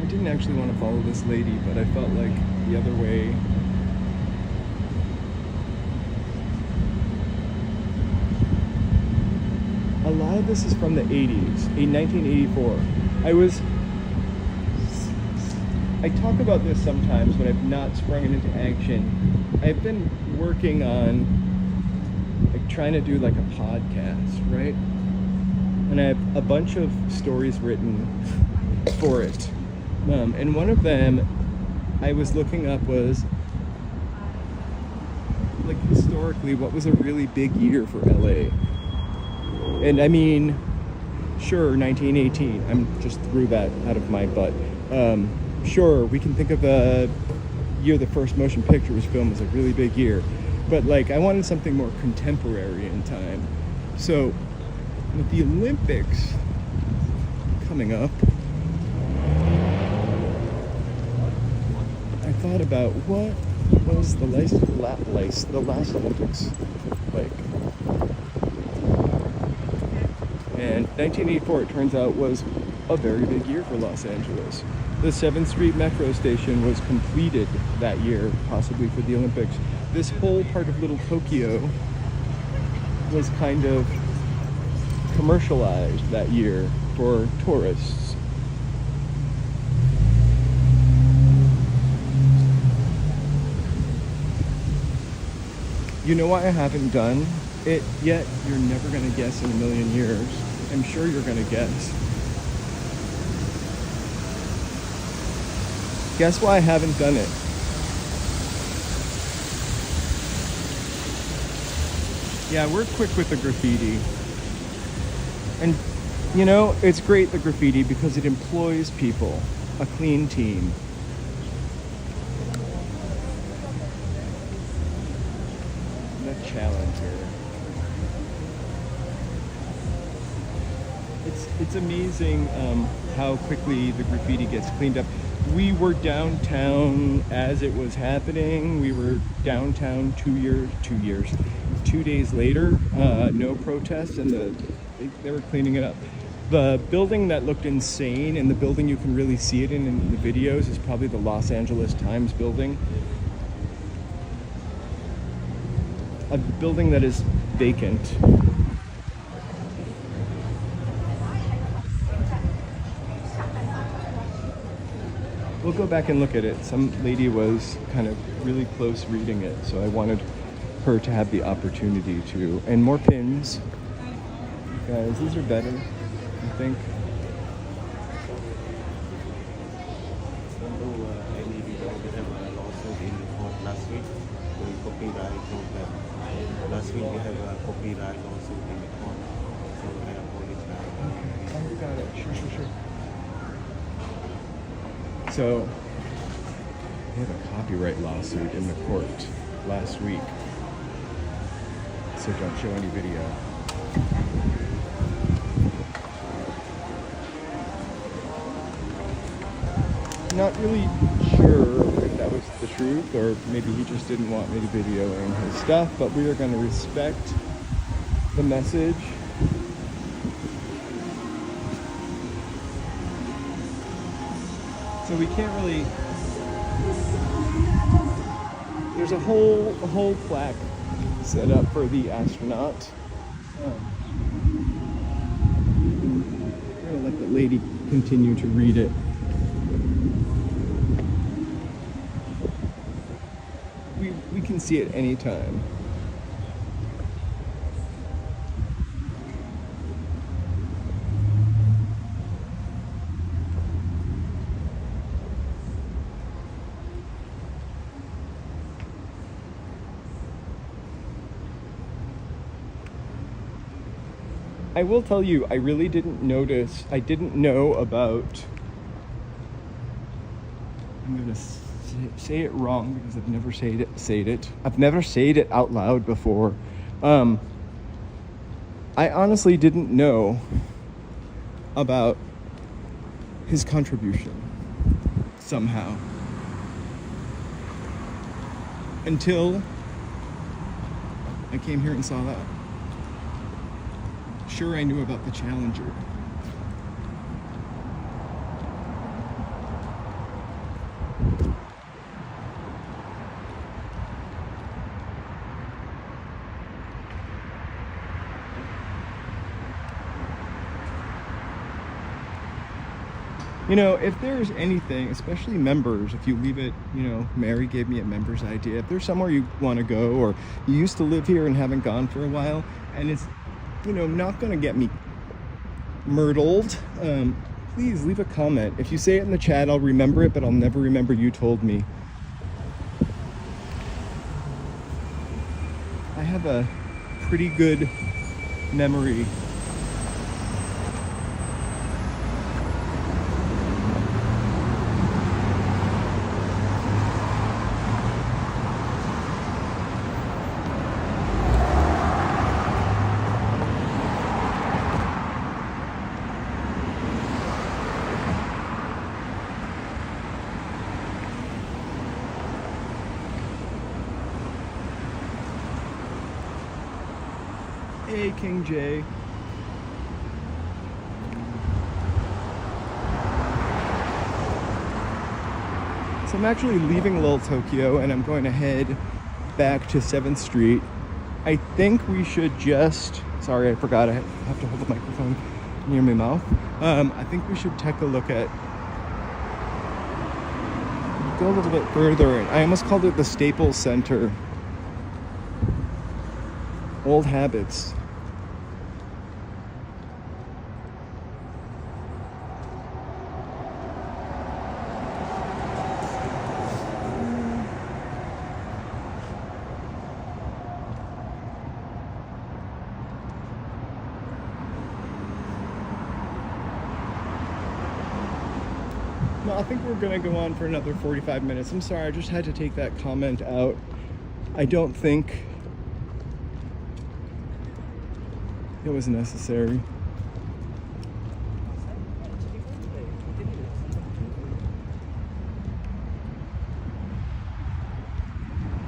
I didn't actually want to follow this lady, but I felt like the other way. A lot of this is from the 80s, in 1984. I talk about this sometimes when I've not sprung it into action. I've been working on like trying to do like a podcast, right? And I have a bunch of stories written for it. And one of them I was looking up was like historically what was a really big year for LA. And I mean, sure, 1918, I'm just threw that out of my butt. Sure, we can think of a year the first motion picture was filmed as a really big year. But like, I wanted something more contemporary in time. So, with the Olympics coming up, I thought about what was the last Olympics like. And 1984, it turns out, was a very big year for Los Angeles. The 7th Street Metro station was completed that year, possibly for the Olympics. This whole part of Little Tokyo was kind of commercialized that year for tourists. You know why I haven't done it yet? You're never gonna guess in a million years. I'm sure you're gonna guess. Guess why I haven't done it? Yeah, we're quick with the graffiti. And, you know, it's great, the graffiti, because it employs people, a clean team. The Challenger. It's amazing how quickly the graffiti gets cleaned up. We were downtown as it was happening. We were downtown 2 days later, no protests, and they were cleaning it up. The building that looked insane, and the building you can really see it in the videos, is probably the Los Angeles Times building. A building that is vacant. We'll go back and look at it. Some lady was kind of really close reading it, so I wanted her to have the opportunity to. And more pins. Guys, these are better, I think. Last week we have a copyright lawsuit in the court, so I apologize. Oh, got it. Sure. So, we had a copyright lawsuit in the court last week, so don't show any video. Not really sure if that was the truth, or maybe he just didn't want me to videoing his stuff, but we are going to respect the message So we can't really. There's a whole plaque set up for the astronaut. I'm gonna let the lady continue to read it. We can see it anytime. I will tell you, I really didn't notice, I didn't know about, I'm gonna say it wrong because I've never said it. I've never said it out loud before. I honestly didn't know about his contribution somehow until I came here and saw that. Sure, I knew about the Challenger. You know, if there's anything, especially members, if you leave it, you know, Mary gave me a member's idea. If there's somewhere you want to go, or you used to live here and haven't gone for a while, and it's, you know, not going to get me myrtled, please leave a comment. If you say it in the chat, I'll remember it, but I'll never remember you told me. I have a pretty good memory. Hey, King J. So I'm actually leaving Little Tokyo and I'm going to head back to 7th Street. I think we should just, sorry, I forgot I have to hold the microphone near my mouth. I think we should take a look at, go a little bit further. I almost called it the Staples Center. Old habits. No, I think we're gonna go on for another 45 minutes. I'm sorry, I just had to take that comment out. I don't think it was necessary.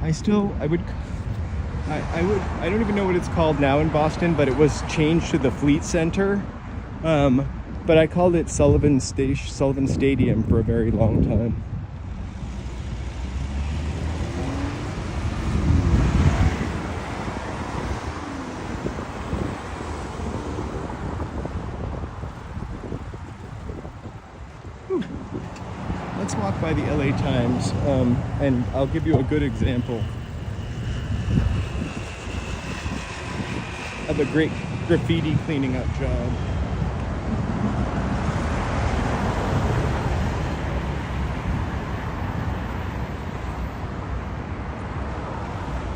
I don't even know what it's called now in Boston, but it was changed to the Fleet Center. But I called it Sullivan Stadium for a very long time. Let's walk by the LA Times, and I'll give you a good example of a great graffiti cleaning up job.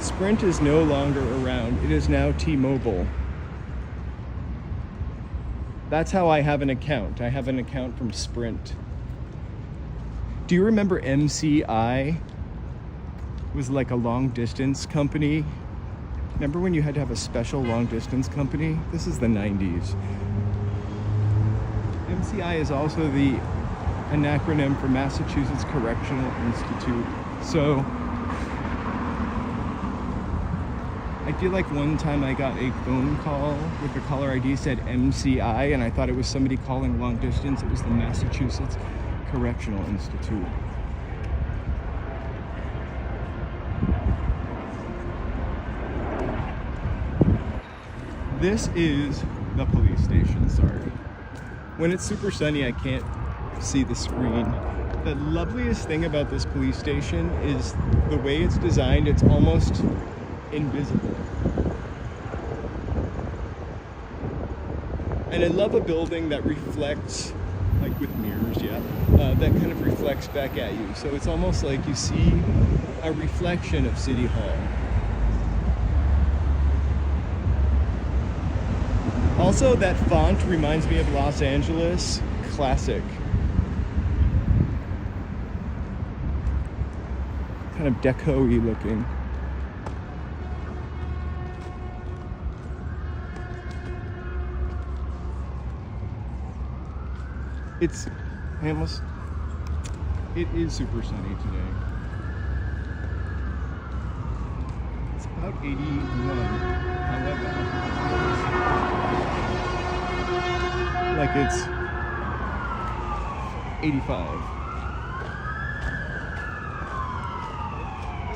Sprint is no longer around. It is now T-Mobile. That's how I have an account. I have an account from Sprint. Do you remember MCI? It was like a long distance company. Remember when you had to have a special long distance company? This is the 90s. MCI is also an acronym for Massachusetts Correctional Institute. So I feel like one time I got a phone call with the caller ID said MCI, and I thought it was somebody calling long distance. It was the Massachusetts Correctional Institute. This is the police station, sorry. When it's super sunny, I can't see the screen. The loveliest thing about this police station is the way it's designed. It's almost invisible. And I love a building that reflects, like with mirrors, yeah, that kind of reflects back at you. So it's almost like you see a reflection of City Hall. Also, that font reminds me of Los Angeles. Classic. Kind of deco-y looking. It is super sunny today. It's about 81, however, like it's 85.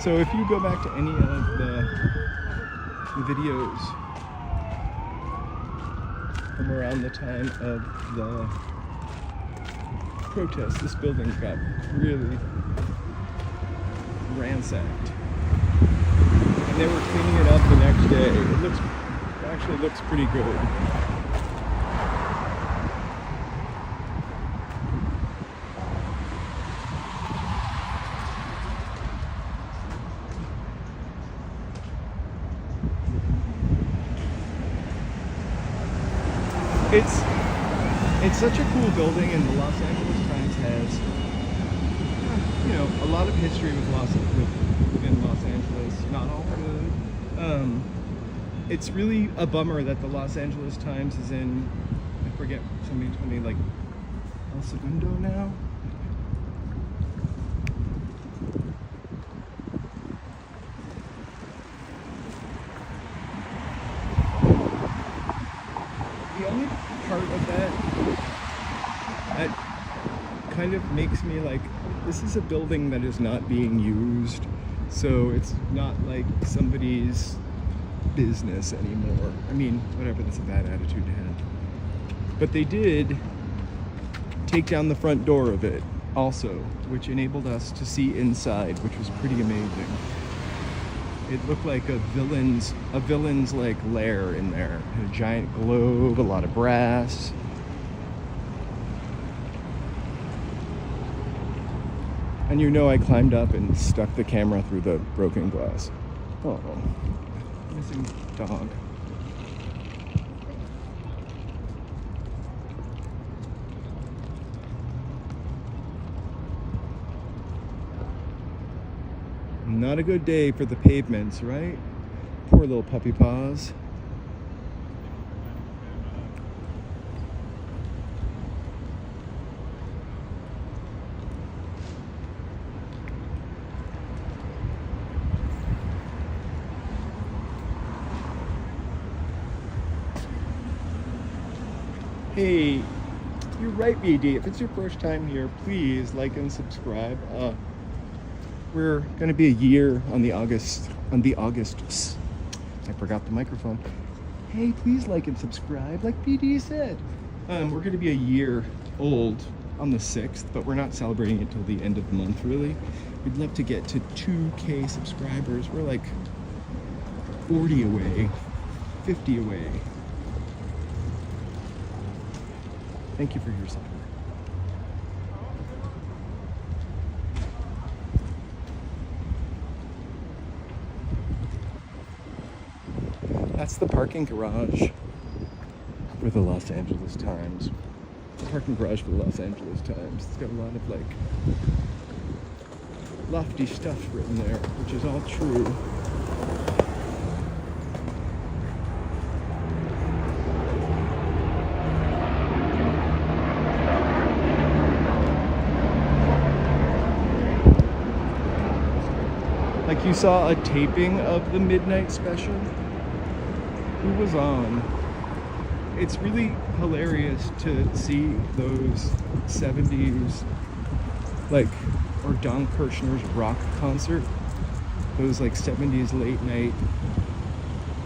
So if you go back to any of the videos from around the time of the protest, this building got really ransacked. And they were cleaning it up the next day. It actually looks pretty good. It's such a cool building, and the Los Angeles Times has, you know, a lot of history within Los Angeles. Not all good. It's really a bummer that the Los Angeles Times is in, I forget, somebody told me, like El Segundo now. The only part of that kind of makes me like, this is a building that is not being used, so it's not like somebody's business anymore. I mean, whatever, that's a bad attitude to have. But they did take down the front door of it also, which enabled us to see inside, which was pretty amazing. It looked like a villain's like lair in there. It had a giant globe, a lot of brass. And you know I climbed up and stuck the camera through the broken glass. Oh, missing dog. Not a good day for the pavements, right? Poor little puppy paws. Hey, you're right, BD. If it's your first time here, please like and subscribe. We're going to be a year on the August. I forgot the microphone. Hey, please like and subscribe, like BD said. We're going to be a year old on the 6th, but we're not celebrating it till the end of the month, really. We'd love to get to 2K subscribers. We're like 40 away, 50 away. Thank you for your support. That's the parking garage for the Los Angeles Times. The parking garage for the Los Angeles Times. It's got a lot of like lofty stuff written there, which is all true. Like you saw a taping of the midnight special. Who was on? It's really hilarious to see those 70s like, or Don Kirshner's rock concert. Those like 70s late night.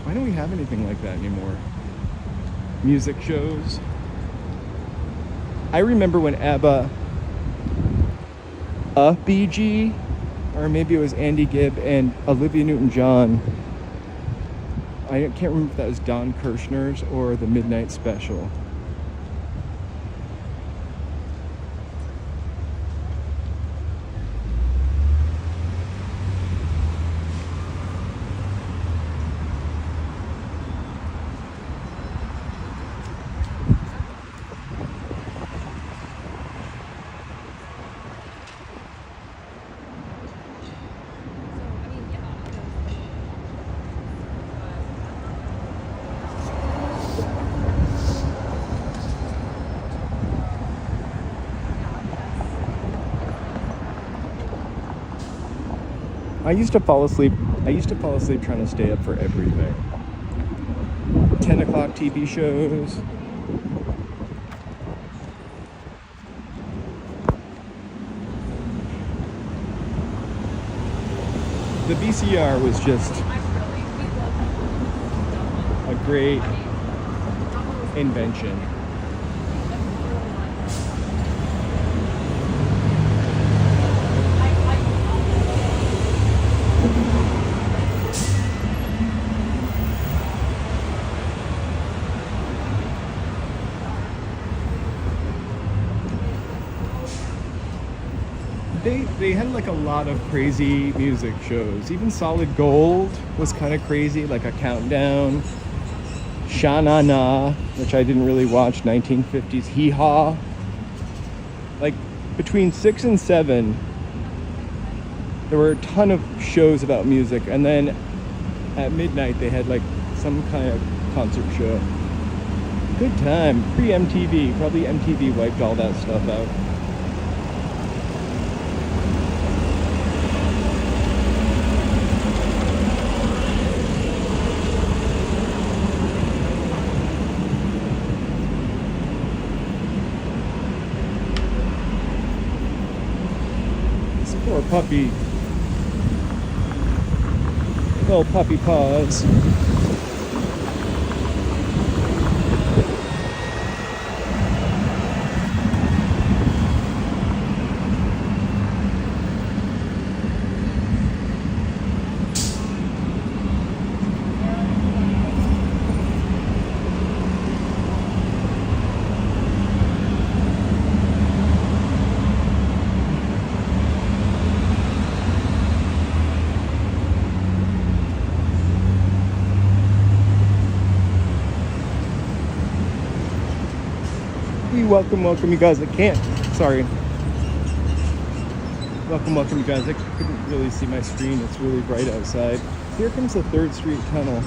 Why don't we have anything like that anymore? Music shows. I remember when ABBA, BG, or maybe it was Andy Gibb and Olivia Newton-John. I can't remember if that was Don Kirshner's or the Midnight Special. I used to fall asleep trying to stay up for everything. 10 o'clock TV shows. The VCR was just a great invention. They had like a lot of crazy music shows. Even Solid Gold was kind of crazy, like a countdown. Sha-na-na, which I didn't really watch, 1950s hee-haw. Like between 6 and 7, there were a ton of shows about music, and then at midnight they had like some kind of concert show. Good time. Pre-MTV. Probably MTV wiped all that stuff out. Poor puppy. Little puppy paws. Welcome you guys. Welcome you guys. I couldn't really see my screen. It's really bright outside. Here comes the 3rd Street Tunnel.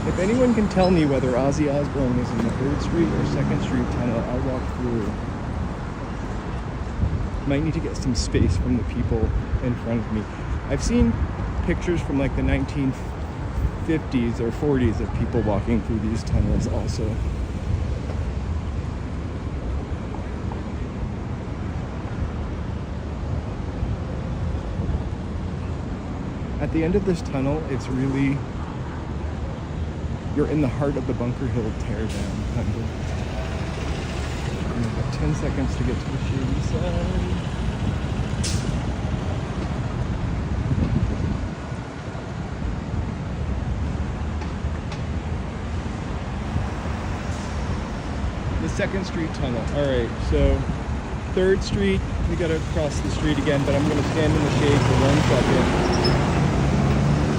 If anyone can tell me whether Ozzy Osbourne is in the 3rd Street or 2nd Street Tunnel, I'll walk through. Might need to get some space from the people in front of me. I've seen pictures from like the 1950s or 40s of people walking through these tunnels also. At the end of this tunnel, it's really, you're in the heart of the Bunker Hill teardown, kind of. And we've got 10 seconds to get to the shady side. The 2nd Street Tunnel. All right, so 3rd Street, we gotta cross the street again, but I'm gonna stand in the shade for 1 second.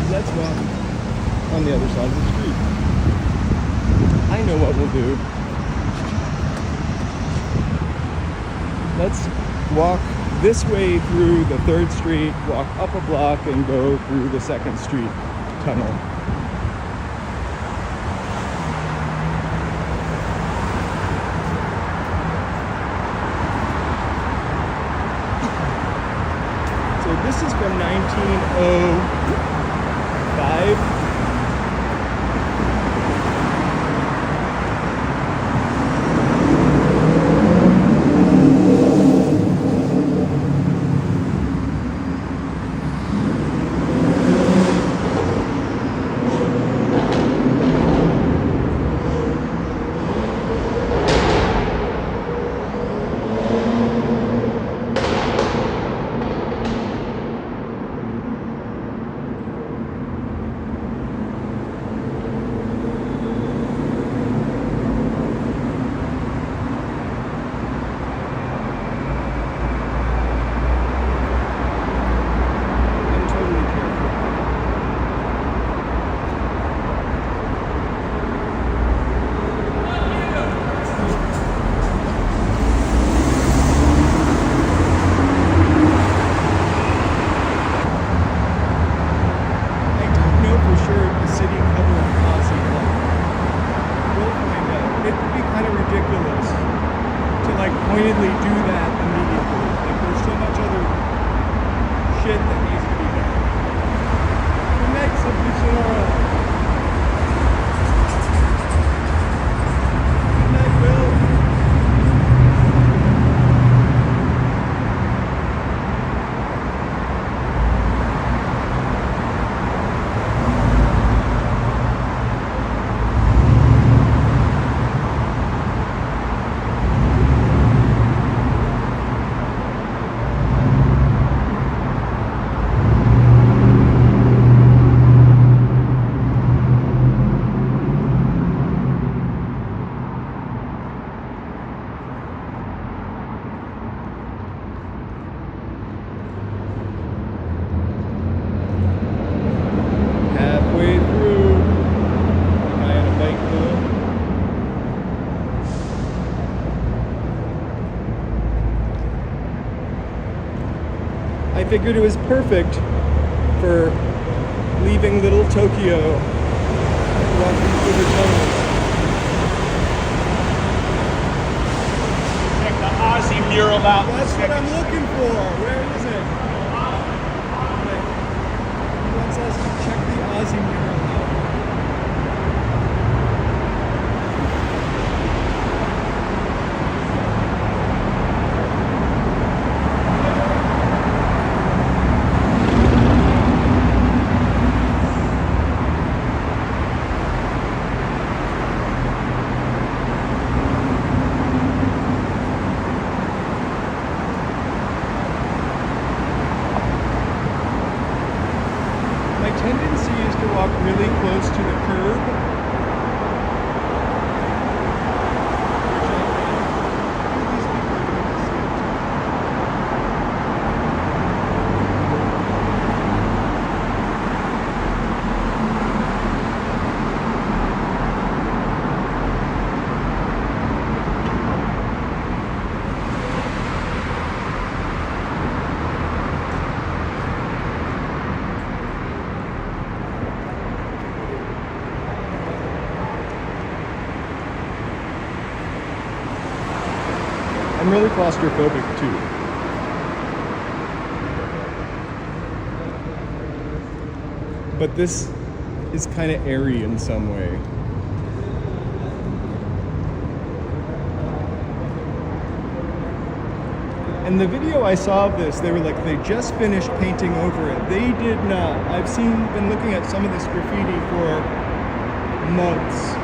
Let's walk on the other side of the street. I know what we'll do. Let's walk this way through the 3rd Street, walk up a block, and go through the 2nd Street Tunnel. So this is from 1905. pointedly do that immediately. Like there's so much other shit that needs to be done. The next of the Sonora. Good night, Will. I figured it was perfect for leaving Little Tokyo, walking through the tunnels. Check the Aussie mural out. That's what I'm looking for. Where is it? He wants us to check the Aussie mural out. Tendency is to walk really close to the curb. I'm really claustrophobic too. But this is kind of airy in some way. In the video I saw of this, they were like, they just finished painting over it. They did not. I've been looking at some of this graffiti for months.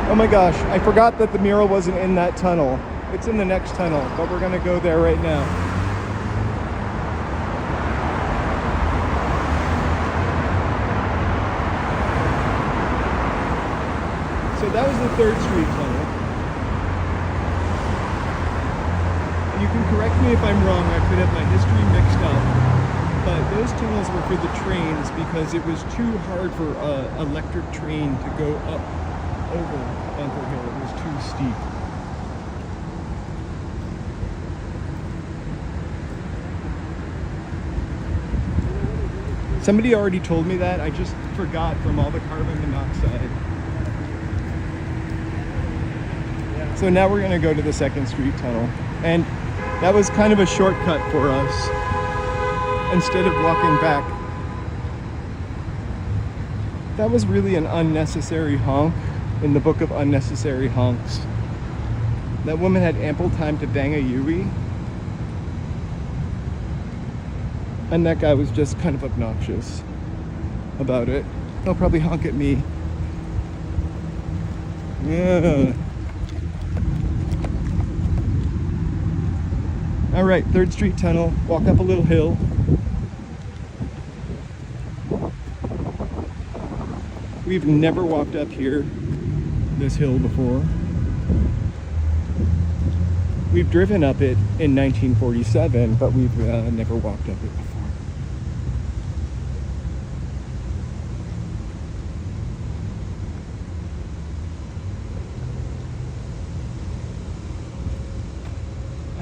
Oh my gosh, I forgot that the mural wasn't in that tunnel. It's in the next tunnel, but we're gonna go there right now. So that was the 3rd Street tunnel. And you can correct me if I'm wrong, I could have my history mixed up. But those tunnels were for the trains because it was too hard for an electric train to go up over Bunker Hill. It was too steep. Somebody already told me that. I just forgot from all the carbon monoxide. So now we're gonna go to the 2nd Street tunnel. And that was kind of a shortcut for us instead of walking back. That was really an unnecessary honk in the book of unnecessary honks. That woman had ample time to bang a Yui. And that guy was just kind of obnoxious about it. He'll probably honk at me. Yeah. All right, 3rd Street tunnel, walk up a little hill. We've never walked up here, this hill before. We've driven up it in 1947, but we've never walked up it before.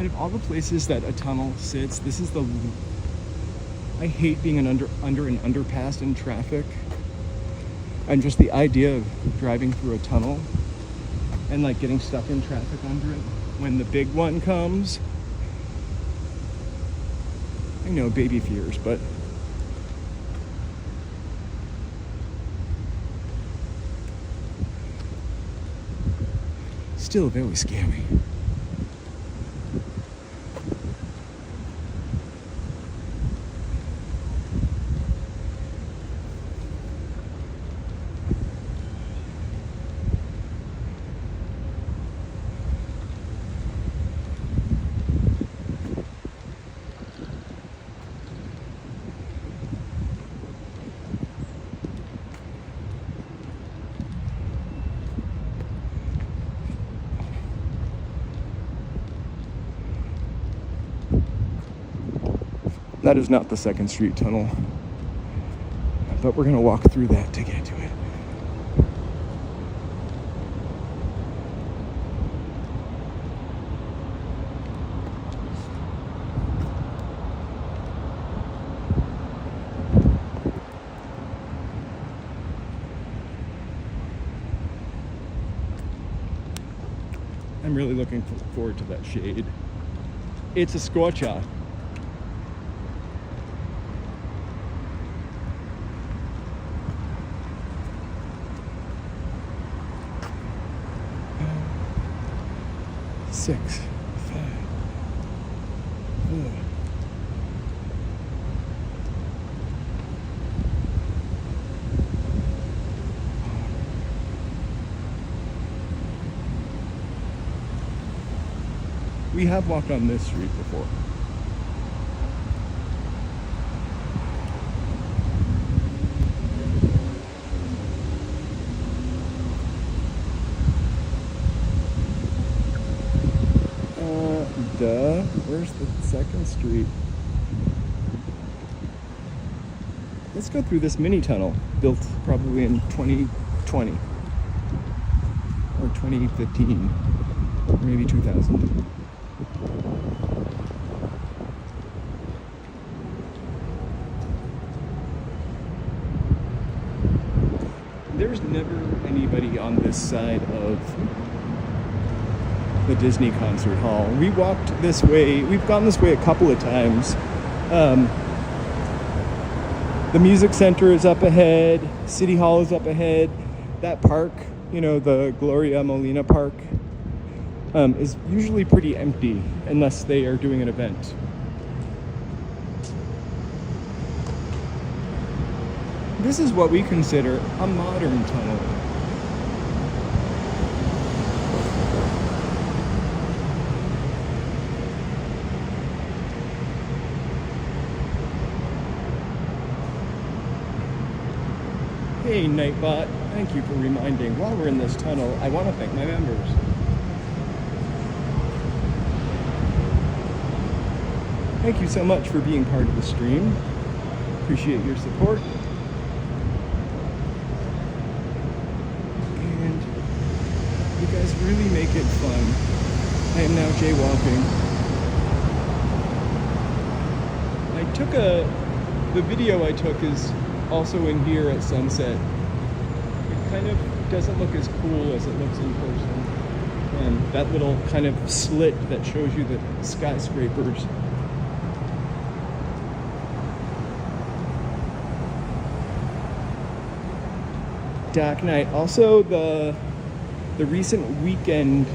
Out of all the places that a tunnel sits, this is the... I hate being under an underpass in traffic. And just the idea of driving through a tunnel and like getting stuck in traffic under it when the big one comes. I know, baby fears, but still very scary. That is not the 2nd Street Tunnel, but we're gonna walk through that to get to it. I'm really looking forward to that shade. It's a scorcher. Six, 5, 4. We have walked on this street before. Where's the 2nd Street? Let's go through this mini tunnel built probably in 2020 or 2015, or maybe 2000. There's never anybody on this side of the Disney concert hall. We walked this way, we've gone this way a couple of times. The music center is up ahead, City Hall is up ahead. That park, you know, the Gloria Molina Park, is usually pretty empty unless they are doing an event. This is what we consider a modern tunnel. Hey Nightbot, thank you for reminding. While we're in this tunnel, I want to thank my members. Thank you so much for being part of the stream. Appreciate your support. And you guys really make it fun. I am now jaywalking. The video I took is also in here at sunset. It kind of doesn't look as cool as it looks in person. And that little kind of slit that shows you the skyscrapers. Dark Knight. Also the recent Weekend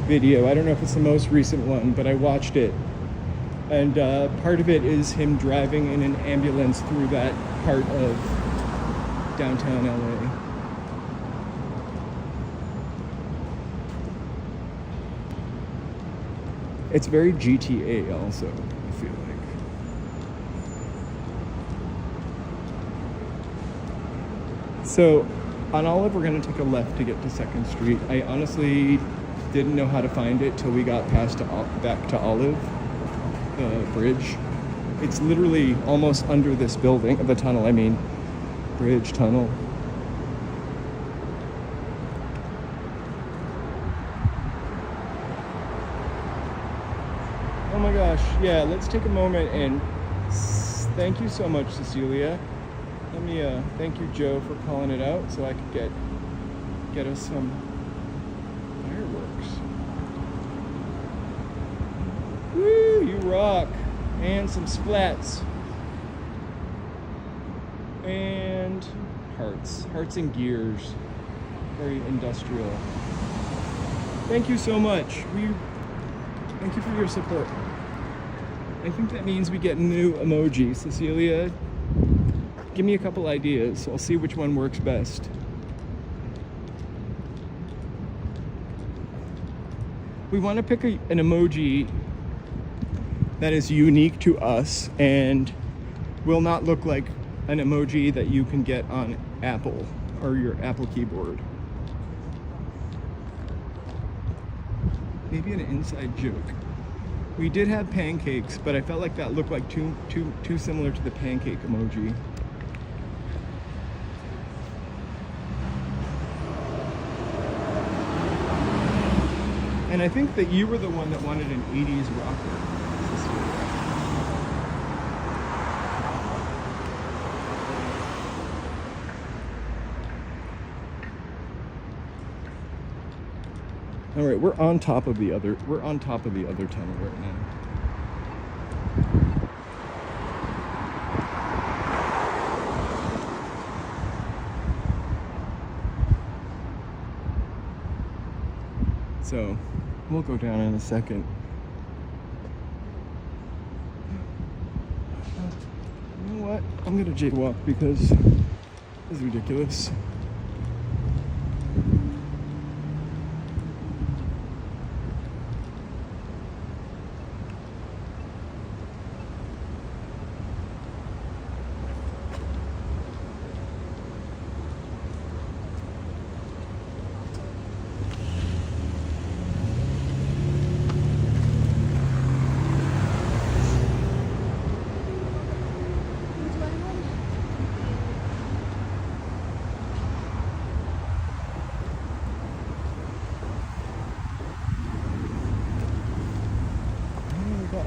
video. I don't know if it's the most recent one, but I watched it. And part of it is him driving in an ambulance through that part of downtown LA. It's very GTA also, I feel like. So on Olive, we're gonna take a left to get to 2nd Street. I honestly didn't know how to find it till we got back to Olive, the bridge. It's literally almost under this building, the tunnel, I mean, bridge, tunnel. my gosh. Yeah, let's take a moment and thank you so much, Cecilia. Let me thank you, Joe, for calling it out so I could get us some fireworks. Woo, you rock. And some splats. And hearts and gears. Very industrial. Thank you so much. Thank you for your support. I think that means we get new emoji. Cecilia, give me a couple ideas. I'll see which one works best. We want to pick an emoji that is unique to us and will not look like an emoji that you can get on Apple or your Apple keyboard. Maybe an inside joke. We did have pancakes, but I felt like that looked like too similar to the pancake emoji. And I think that you were the one that wanted an 80s rocker. All right, we're on top of the other tunnel right now. So, we'll go down in a second. You know what? I'm gonna jaywalk because this is ridiculous.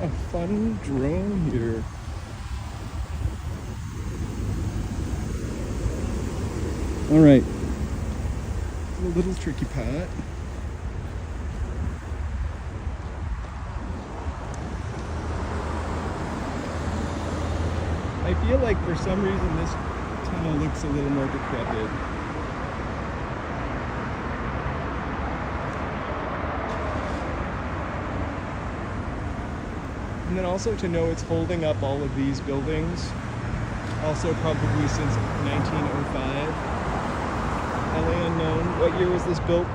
A fun drone here. All right, a little tricky part. I feel like for some reason this tunnel looks a little more decrepit. And then also to know it's holding up all of these buildings, also probably since 1905. LA unknown. What year was this built?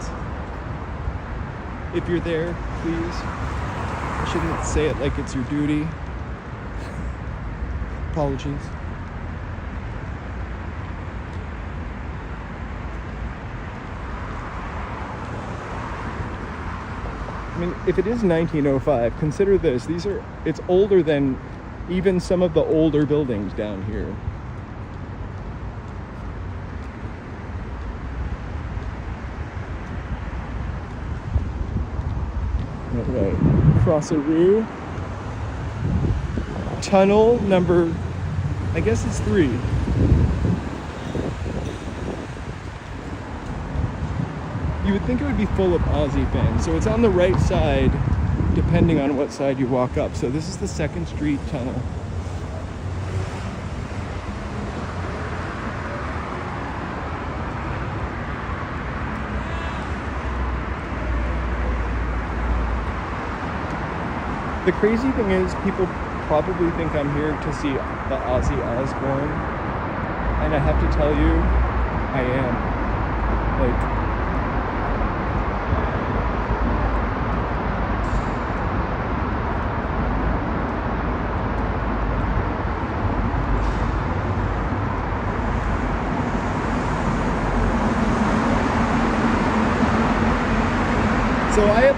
If you're there, please. I shouldn't say it like it's your duty. Apologies. I mean, if it is 1905, consider this. It's older than even some of the older buildings down here. All right, Crossaroo. Tunnel number, I guess it's 3. You would think it would be full of Aussie fans. So it's on the right side, depending on what side you walk up. So this is the 2nd Street tunnel. The crazy thing is, people probably think I'm here to see the Ozzy Osbourne. And I have to tell you, I am. Like, so I have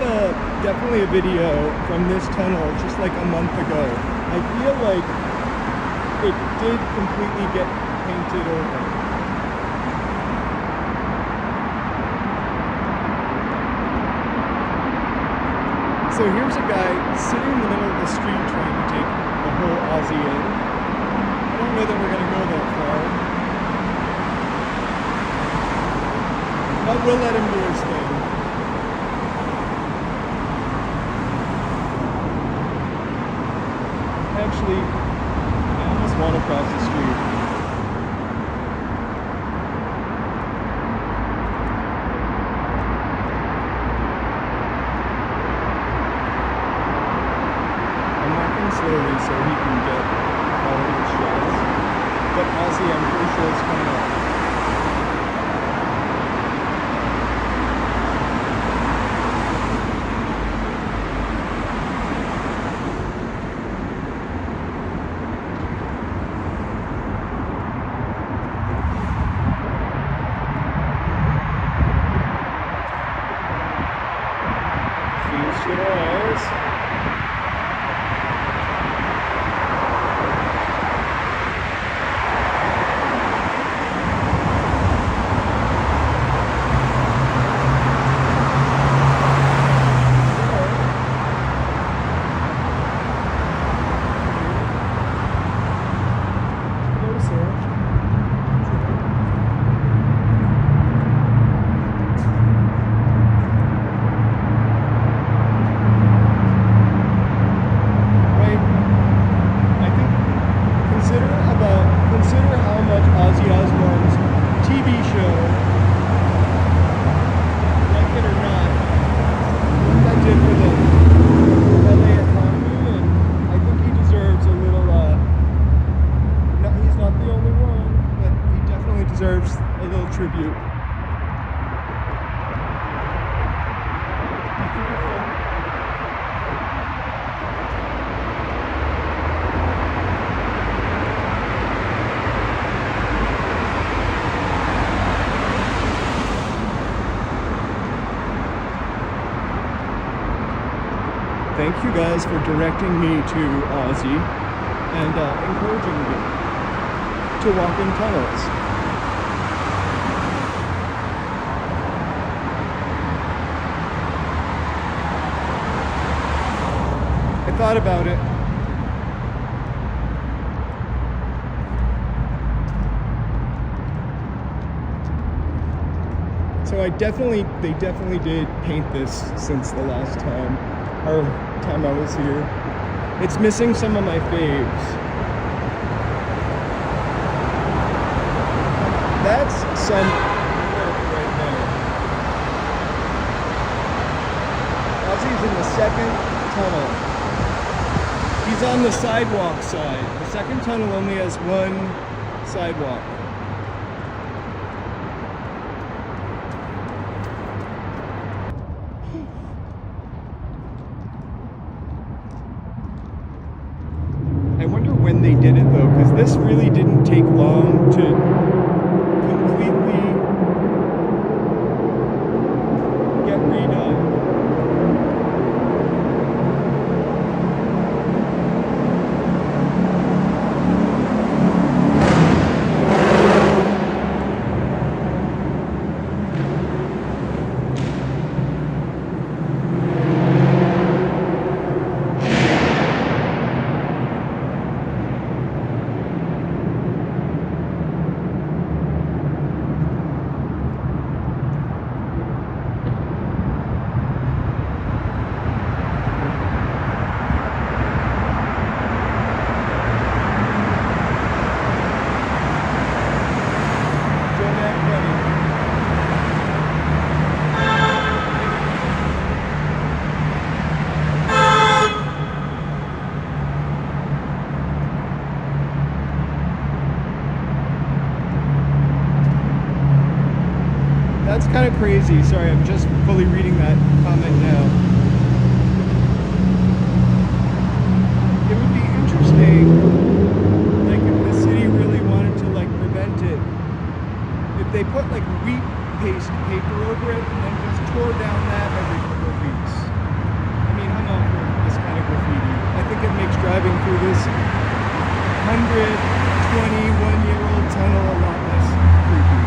definitely a video from this tunnel just like a month ago. I feel like it did completely get painted over. So So here's a guy sitting in the middle of the street trying to take the whole Aussie in. I don't know that we're gonna go that far. But we'll let him do his thing. Actually, I almost want to cross the street. I'm walking slowly so he can get all of his shots. But Ozzy, I'm pretty sure is coming up. Thank you guys for directing me to Ozzy and encouraging me to walk in tunnels. I thought about it. So they definitely did paint this since the last time, or time I was here. It's missing some of my faves. That's some work right there. Ozzy's in the second tunnel. He's on the sidewalk side. The second tunnel only has one sidewalk. I wonder when they did it though, because this really didn't take long to completely get redone. That's kind of crazy. Sorry, I'm just fully reading that comment now. It would be interesting, like if the city really wanted to like prevent it, if they put like wheat paste paper over it and then just tore down that every couple of weeks. I mean, I'm all for this kind of graffiti. I think it makes driving through this 121-year-old tunnel a lot less creepy.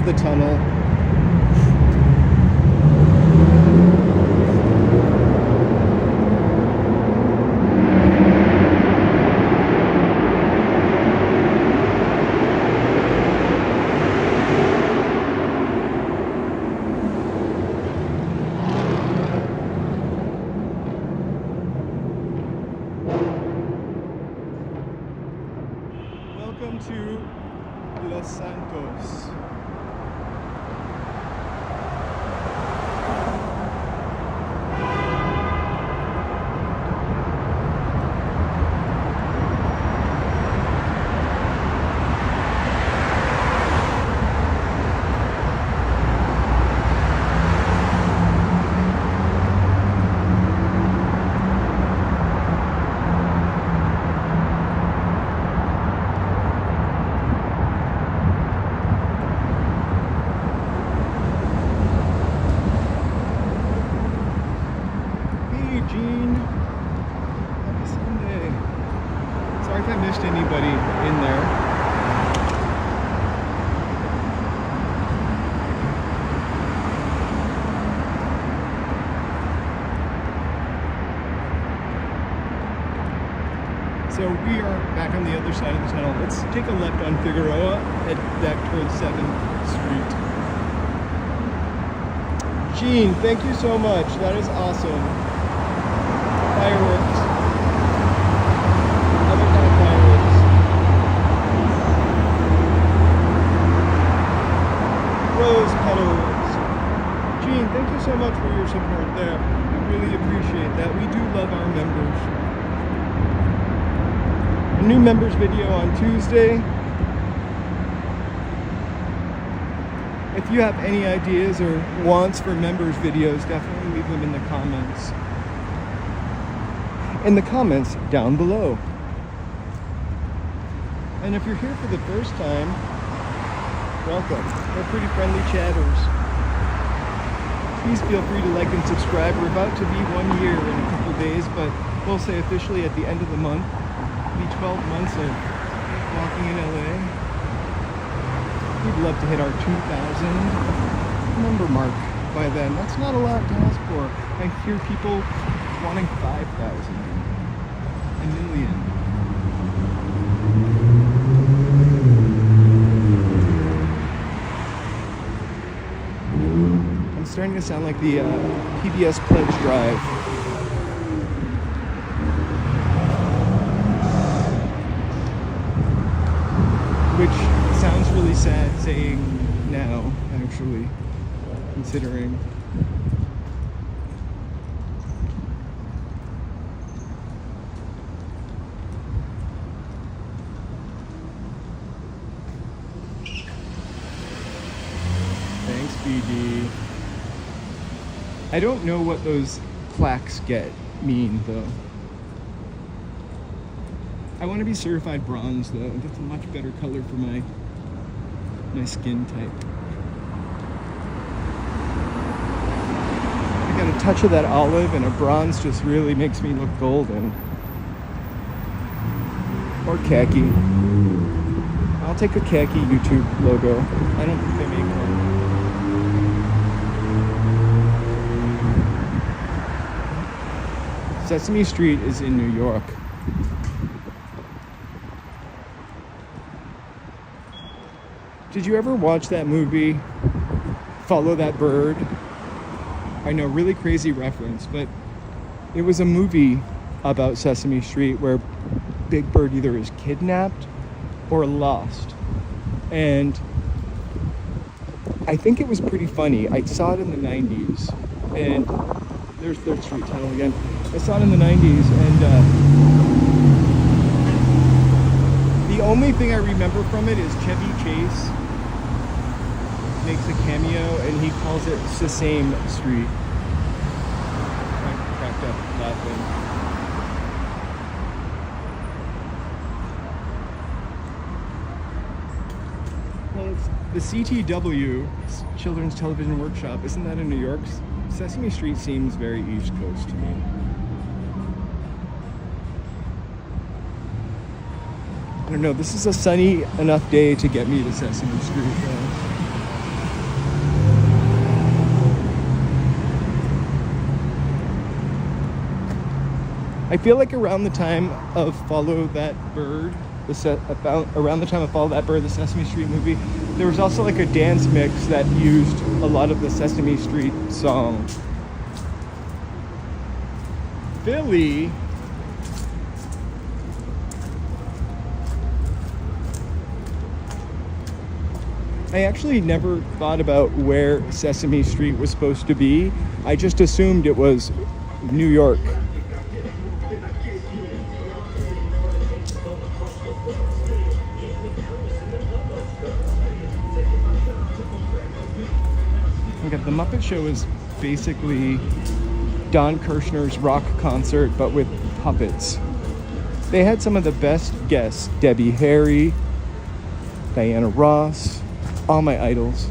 the tunnel. Welcome to Los Santos. Gene, happy Sunday. Sorry if I missed anybody in there. So we are back on the other side of the tunnel. Let's take a left on Figueroa, head back towards 7th Street. Gene, thank you so much. That is awesome. Fireworks. Other kind of fireworks. Rose petals. Gene, thank you so much for your support there. We really appreciate that. We do love our members. A new members video on Tuesday. If you have any ideas or wants for members videos, definitely leave them in the comments. In the comments down below. And if you're here for the first time, welcome. We're pretty friendly chatters. Please feel free to like and subscribe. We're about to be 1 year in a couple days, but we'll say officially at the end of the month. It'll be 12 months of walking in LA. We'd love to hit our 2,000 member mark by then. That's not a lot to ask for. I hear people wanting 5,000. A million. I'm starting to sound like the PBS Pledge Drive. Which sounds really sad saying now, actually, considering. BD. I don't know what those plaques mean though. I want to be certified bronze though. That's a much better color for my skin type. I got a touch of that olive, and a bronze just really makes me look golden. Or khaki. I'll take a khaki YouTube logo. I don't think they make one. Sesame Street is in New York. Did you ever watch that movie, Follow That Bird? I know, really crazy reference, but it was a movie about Sesame Street where Big Bird either is kidnapped or lost. And I think it was pretty funny. I saw it in the 90s, and there's 3rd Street tunnel again. I saw it in the 90s, and the only thing I remember from it is Chevy Chase makes a cameo, and he calls it Sesame Street. I cracked up laughing. Well, it's the CTW, Children's Television Workshop. Isn't that in New York? Sesame Street seems very East Coast to me. I don't know, this is a sunny enough day to get me to Sesame Street though. I feel like around the time of Follow That Bird, around the time of Follow That Bird, the Sesame Street movie, there was also like a dance mix that used a lot of the Sesame Street songs. Philly. I actually never thought about where Sesame Street was supposed to be. I just assumed it was New York. Okay, the Muppet Show is basically Don Kirshner's rock concert, but with puppets. They had some of the best guests: Debbie Harry, Diana Ross, all my idols.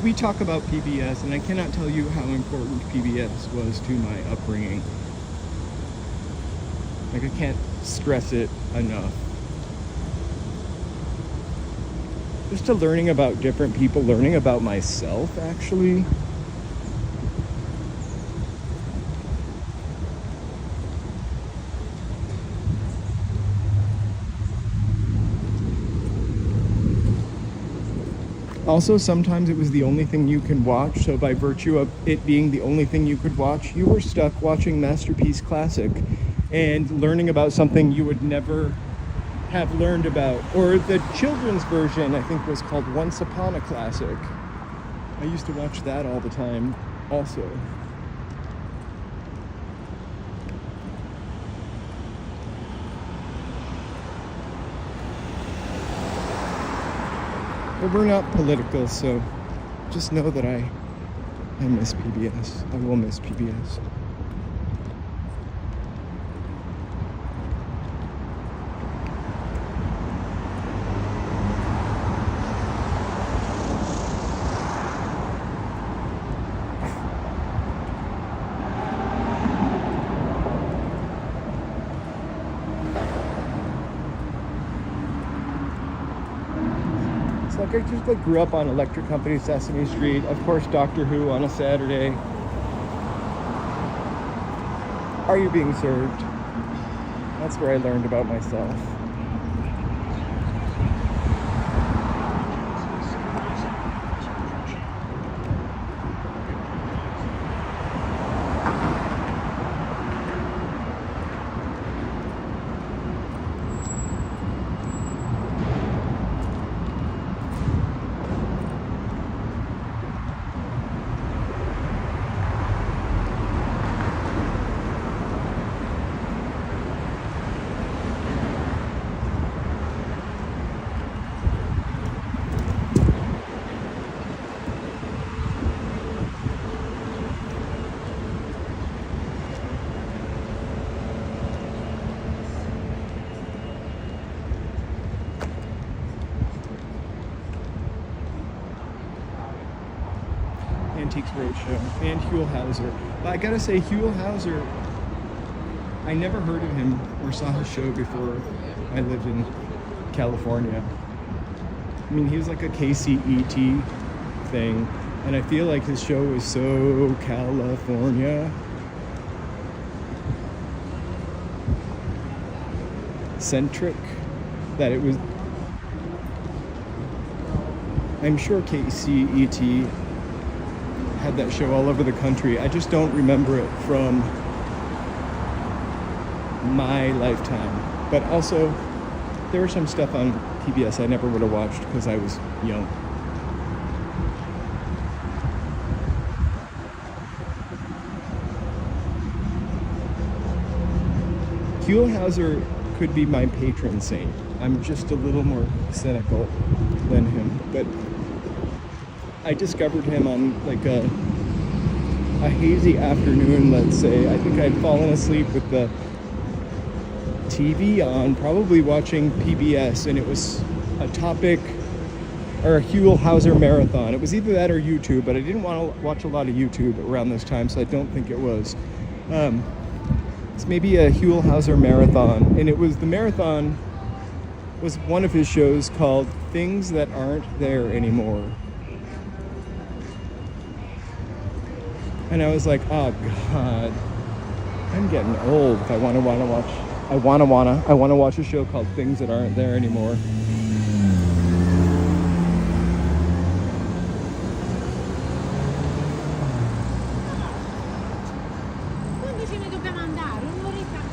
We talk about PBS, and I cannot tell you how important PBS was to my upbringing. Like, I can't stress it enough. Just to learning about different people, learning about myself, actually. Also, sometimes it was the only thing you can watch, so by virtue of it being the only thing you could watch, you were stuck watching Masterpiece Classic and learning about something you would never have learned about. Or the children's version, I think, was called Once Upon a Classic. I used to watch that all the time also. But we're not political, so just know that I miss PBS. I will miss PBS. Like, I just grew up on Electric Company, Sesame Street, of course Doctor Who on a Saturday. Are You Being Served? That's where I learned about myself. Antiques Roadshow and Huell Hauser. But I gotta say, Huell Hauser, I never heard of him or saw his show before I lived in California. I mean, he was like a KCET thing, and I feel like his show was so California centric that it was. I'm sure KCET had that show all over the country. I just don't remember it from my lifetime. But also, there was some stuff on PBS I never would have watched because I was young. Huell Hauser could be my patron saint. I'm just a little more cynical than him, but I discovered him on like a hazy afternoon, let's say. I think I'd fallen asleep with the TV on, probably watching PBS, and it was a topic or a Huell Hauser marathon. It was either that or YouTube, but I didn't want to watch a lot of YouTube around this time, so I don't think it was. It's maybe a Huell Hauser marathon, and it was the marathon was one of his shows called Things That Aren't There Anymore. And I was like, oh God, I'm getting old if I want to watch a show called Things That Aren't There Anymore. Quando ce ne dobbiamo andare? Un'oretta.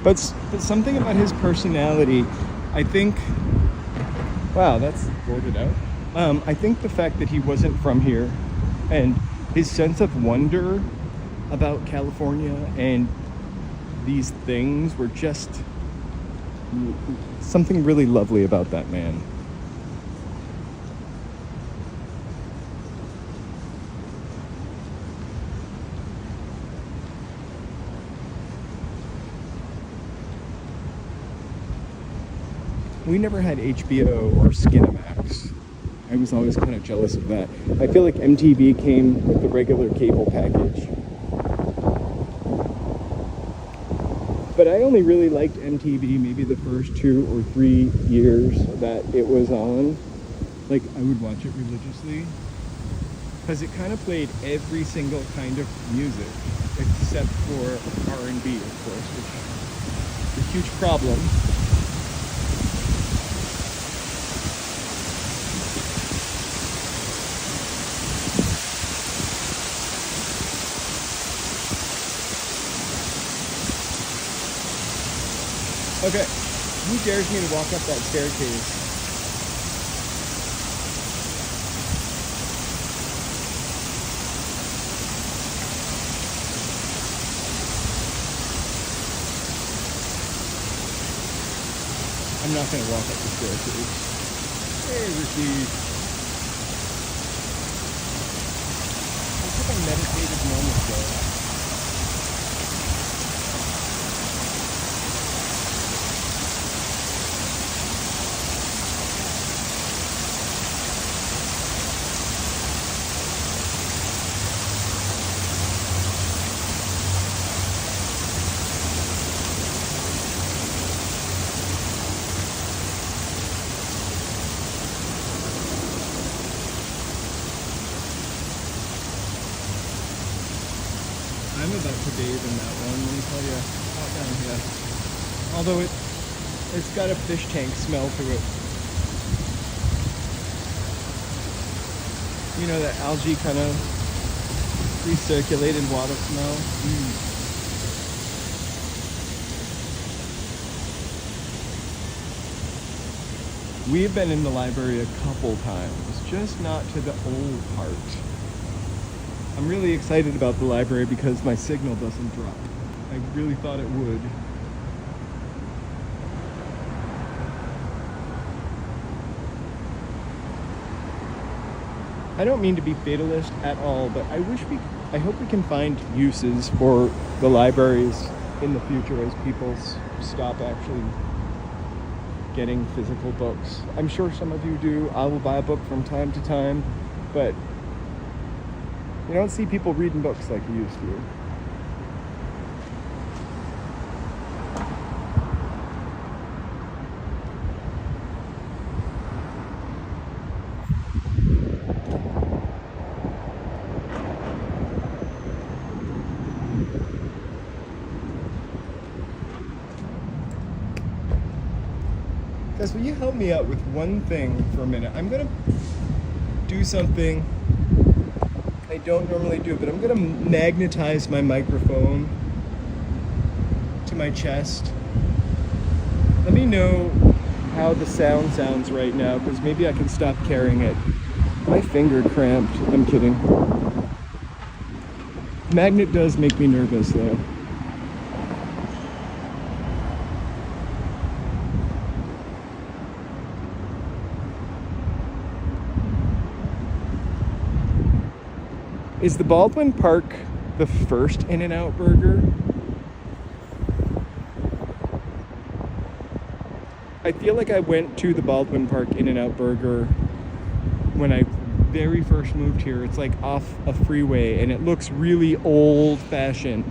But something about his personality, I think, wow, that's boarded out. I think the fact that he wasn't from here and his sense of wonder about California and these things were just something really lovely about that man. We never had HBO or Skinamax. I was always kind of jealous of that. I feel like MTV came with the regular cable package. But I only really liked MTV maybe the first 2 or 3 years that it was on. Like, I would watch it religiously. Because it kind of played every single kind of music, except for R&B, of course, which is a huge problem. Okay, who dares me to walk up that staircase? I'm not gonna walk up the staircase. Hey, Ricky. I took a meditative moment though. I'm about to bathe in that one, let me tell you. Hot down here. Although it's got a fish tank smell to it. You know, that algae kind of recirculated water smell. We've been in the library a couple times, just not to the old part. I'm really excited about the library because my signal doesn't drop. I really thought it would. I don't mean to be fatalist at all, but I hope we can find uses for the libraries in the future as people stop actually getting physical books. I'm sure some of you do. I will buy a book from time to time, but you don't see people reading books like you used to. Guys, will you help me out with one thing for a minute? I'm gonna do something I don't normally do, but I'm gonna magnetize my microphone to my chest. Let me know how the sound sounds right now, because maybe I can stop carrying it. My finger cramped. I'm kidding. Magnet does make me nervous though. Is the Baldwin Park the first In-N-Out burger? I feel like I went to the Baldwin Park In-N-Out burger when I very first moved here. It's like off a freeway and it looks really old-fashioned.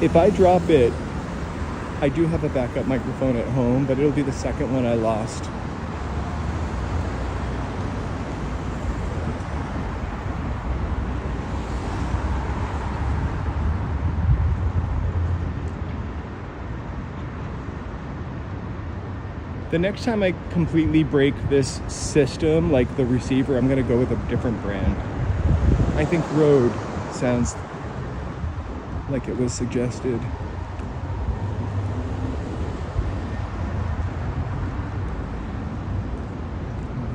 If I drop it, I do have a backup microphone at home, but it'll be the second one I lost. The next time I completely break this system, like the receiver, I'm gonna go with a different brand. I think Rode sounds like it was suggested.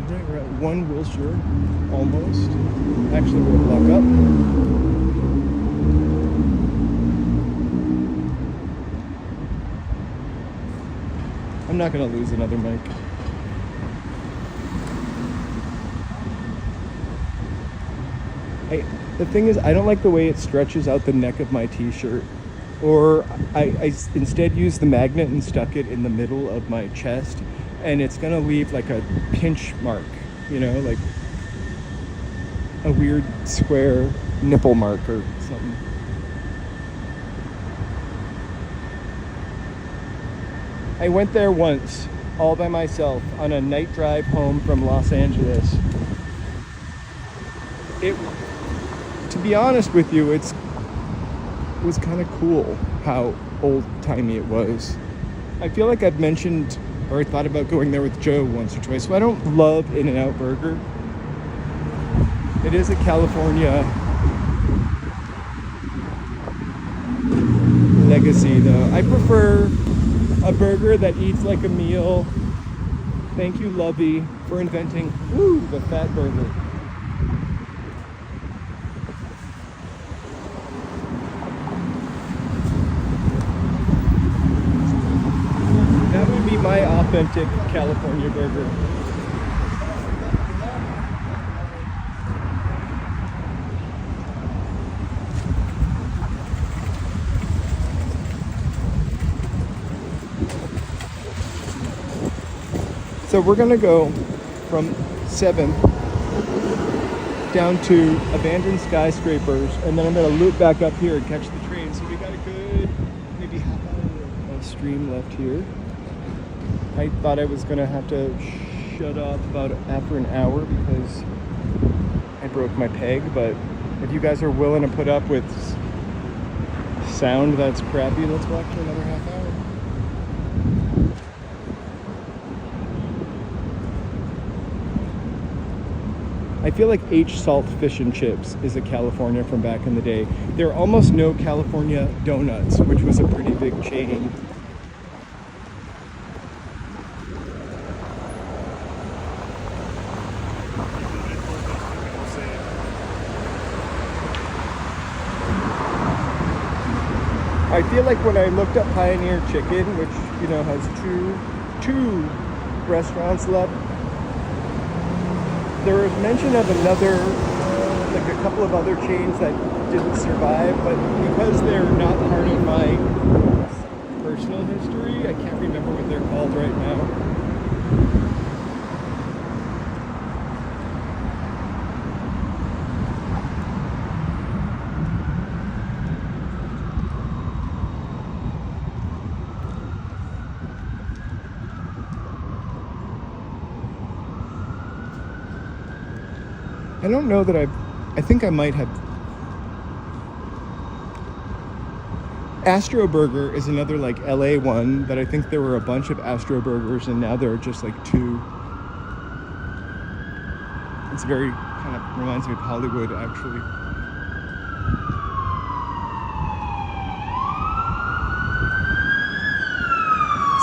Alright, we're at 1 Wilshire, almost. Actually, we'll block up. I'm not gonna lose another mic. The thing is, I don't like the way it stretches out the neck of my t-shirt. Or I instead used the magnet and stuck it in the middle of my chest, and it's gonna leave like a pinch mark, you know, like a weird square nipple mark or something. I went there once, all by myself, on a night drive home from Los Angeles. To be honest with you, it was kind of cool how old-timey it was. I feel like I've mentioned, or I thought about going there with Joe once or twice, so I don't love In-N-Out Burger. It is a California legacy, though. I prefer a burger that eats like a meal. Thank you, Lovey, for inventing, the fat burger. That would be my authentic California burger. So we're gonna go from 7th down to abandoned skyscrapers, and then I'm gonna loop back up here and catch the train. So we got a good maybe half hour of stream left here. I thought I was gonna have to shut off about after an hour because I broke my peg, but if you guys are willing to put up with sound that's crappy, let's walk for another half hour. I feel like H Salt Fish and Chips is a California from back in the day. There are almost no California Donuts, which was a pretty big chain. I feel like when I looked up Pioneer Chicken, which, you know, has two restaurants left, there was mention of another, like a couple of other chains that didn't survive, but because they're not part of my personal history, I can't remember what they're called right now. I don't know that I think I might have. Astro Burger is another like LA one, but I think there were a bunch of Astro Burgers and now there are just like 2. It's very, kind of reminds me of Hollywood, actually.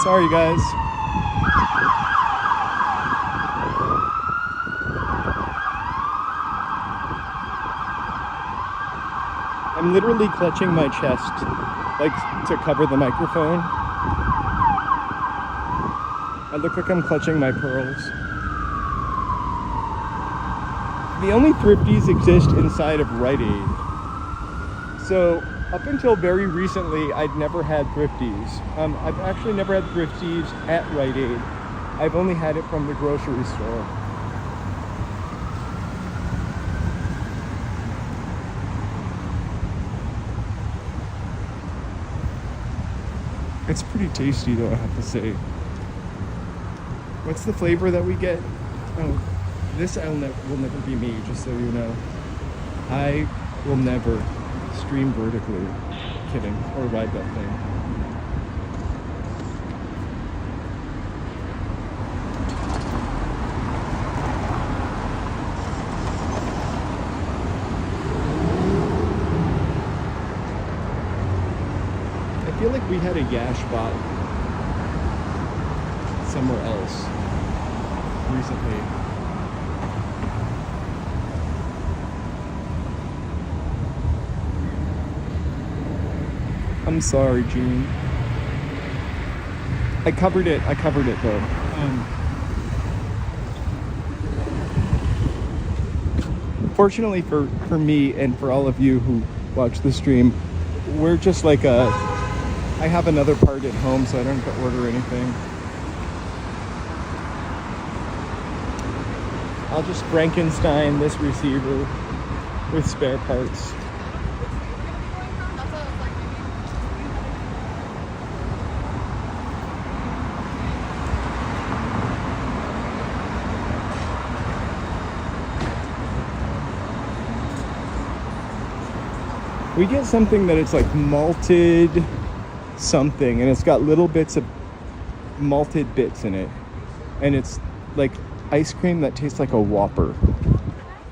Sorry, guys. I'm literally clutching my chest, like, to cover the microphone. I look like I'm clutching my pearls. The only thrifties exist inside of Rite Aid. So up until very recently, I'd never had thrifties. I've actually never had thrifties at Rite Aid. I've only had it from the grocery store. It's pretty tasty though, I have to say. What's the flavor that we get? Oh, this will never be me, just so you know. I will never stream vertically. Kidding. Or ride that thing. I feel like we had a Yash bot somewhere else recently. I'm sorry, Gene. I covered it though. Fortunately for me and for all of you who watch the stream, we're just like I have another part at home, so I don't have to order anything. I'll just Frankenstein this receiver with spare parts. We get something that it's like malted something, and it's got little bits of malted bits in it, and it's like ice cream that tastes like a Whopper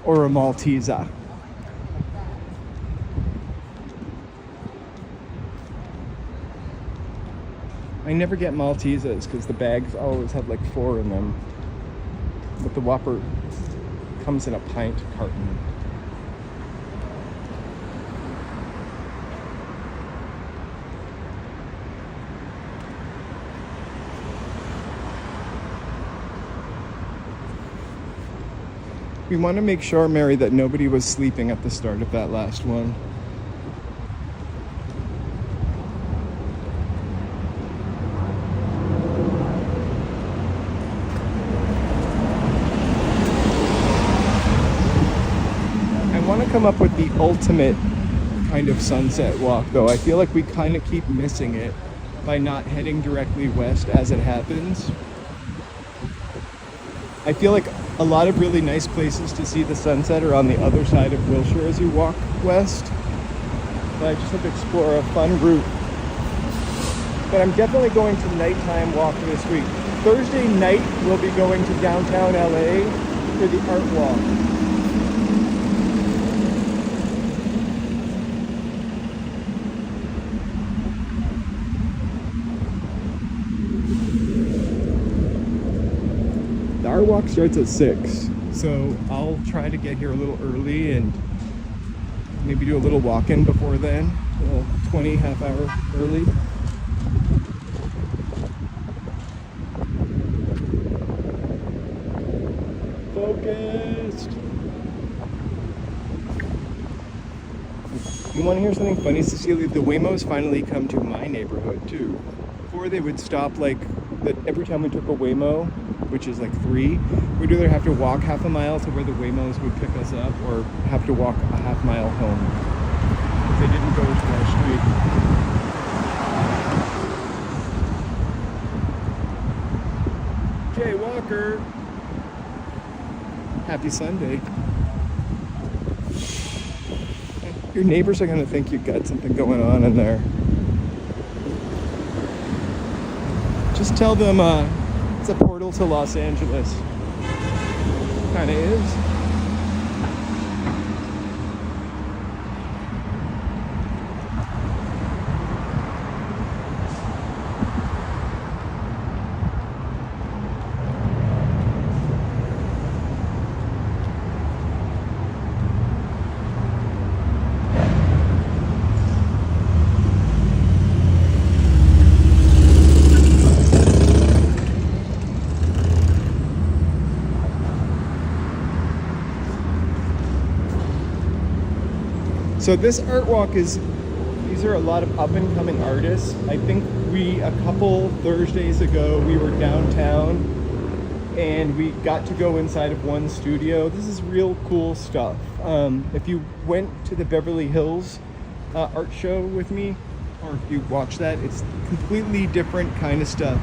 or a Malteser. I never get Maltesers because the bags always have like 4 in them, but the Whopper comes in a pint carton. We want to make sure, Mary, that nobody was sleeping at the start of that last one. I want to come up with the ultimate kind of sunset walk, though. I feel like we kind of keep missing it by not heading directly west as it happens. I feel like a lot of really nice places to see the sunset are on the other side of Wilshire as you walk west. But I just have to explore a fun route. But I'm definitely going to nighttime walk this week. Thursday night, we'll be going to downtown LA for the art walk. Our walk starts at 6, so I'll try to get here a little early and maybe do a little walk-in before then, a little 20 half hour early. Focused. You want to hear something funny, Cecilia? The Waymos finally come to my neighborhood too. Before they would stop every time we took a Waymo, which is like 3, we'd either have to walk half a mile to where the Waymos would pick us up or have to walk a half mile home if they didn't go to our street. Jay Walker, happy Sunday. Your neighbors are going to think you've got something going on in there. Just tell them it's a portal to Los Angeles. Kinda is. So this art walk these are a lot of up and coming artists. I think a couple Thursdays ago, we were downtown and we got to go inside of one studio. This is real cool stuff. If you went to the Beverly Hills art show with me, or if you watch that, it's completely different kind of stuff.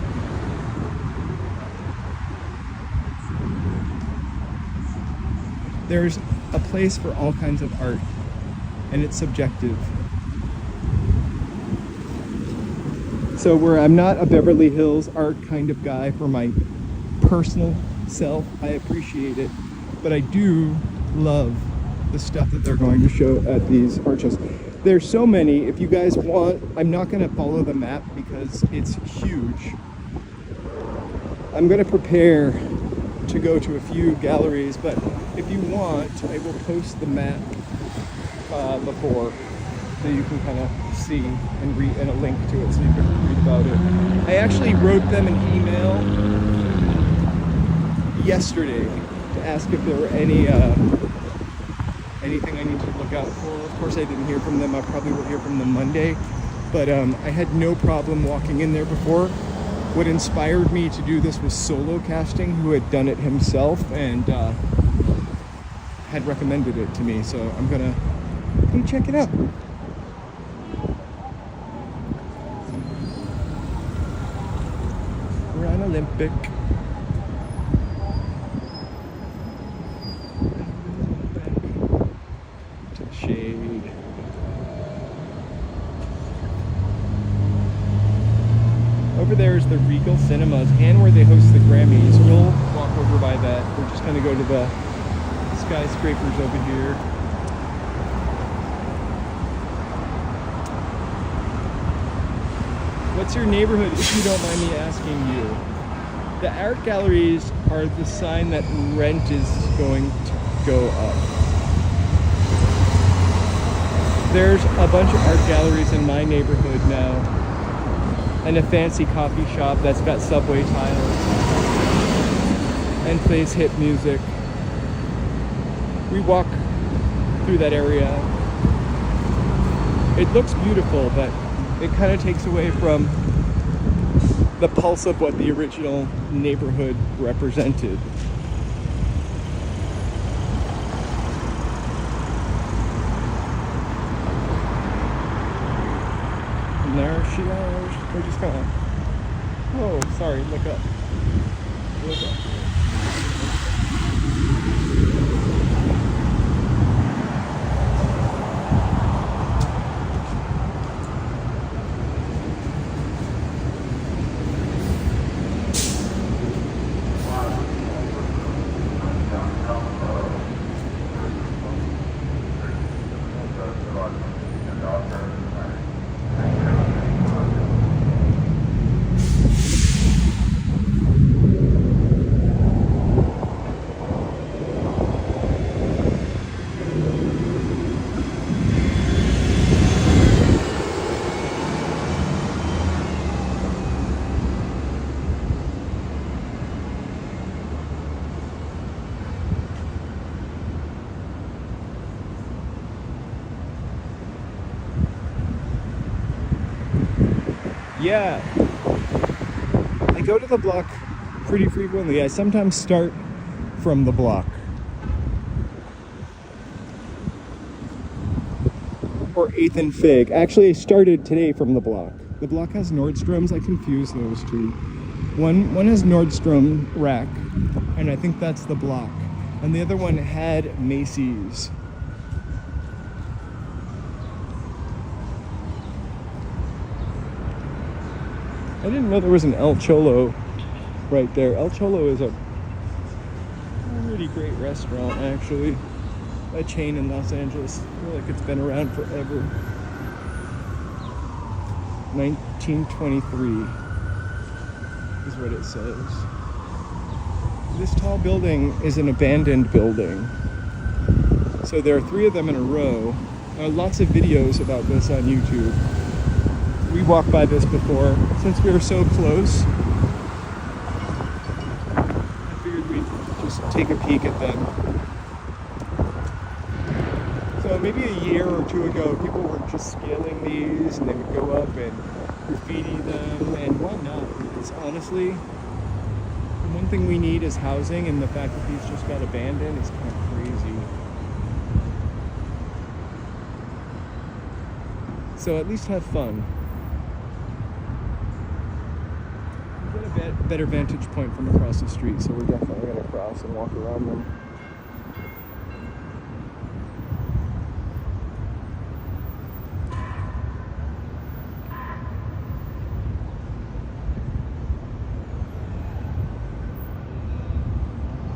There's a place for all kinds of art, and it's subjective. So where I'm not a Beverly Hills art kind of guy for my personal self, I appreciate it, but I do love the stuff that they're going to show at these art shows. There's so many. If you guys want, I'm not going to follow the map because it's huge. I'm going to prepare to go to a few galleries, but if you want, I will post the map before, so you can kind of see and read, and a link to it so you can read about it. I actually wrote them an email yesterday to ask if there were anything I need to look out for. Of course, I didn't hear from them. I probably will hear from them Monday, but I had no problem walking in there before. What inspired me to do this was Solo Casting, who had done it himself and had recommended it to me. So I'm gonna check it out. We're on Olympic. To the shade. Over there is the Regal Cinemas and where they host the Grammys. We'll walk over by that. We're just gonna go to the skyscrapers over here. What's your neighborhood, if you don't mind me asking you? The art galleries are the sign that rent is going to go up. There's a bunch of art galleries in my neighborhood now, and a fancy coffee shop that's got subway tiles and plays hip music. We walk through that area. It looks beautiful, but it kind of takes away from the pulse of what the original neighborhood represented. And there she is. We're just gonna, oh, sorry, look up. Look up. Yeah, I go to the block pretty frequently. I sometimes start from the block. Or 8th and Fig. Actually, I started today from the block. The block has Nordstrom's. I confuse those two. One has Nordstrom Rack, and I think that's the block. And the other one had Macy's. I didn't know there was an El Cholo right there. El Cholo is a really great restaurant, actually. A chain in Los Angeles. I feel like it's been around forever. 1923 is what it says. This tall building is an abandoned building. So there are 3 of them in a row. There are lots of videos about this on YouTube. We walked by this before. Since we were so close, I figured we'd just take a peek at them. So maybe a year or two ago, people were just scaling these and they would go up and graffiti them, and why not? Because honestly, the one thing we need is housing, and the fact that these just got abandoned is kind of crazy. So at least have fun. We get a better vantage point from across the street, so we're definitely going to cross and walk around them.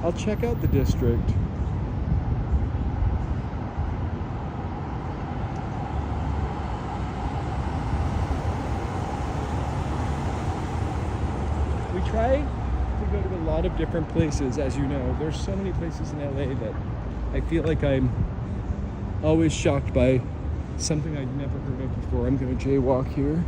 I'll check out the district. We try to go to a lot of different places, as you know. There's so many places in LA that I feel like I'm always shocked by something I'd never heard of before. I'm going to jaywalk here.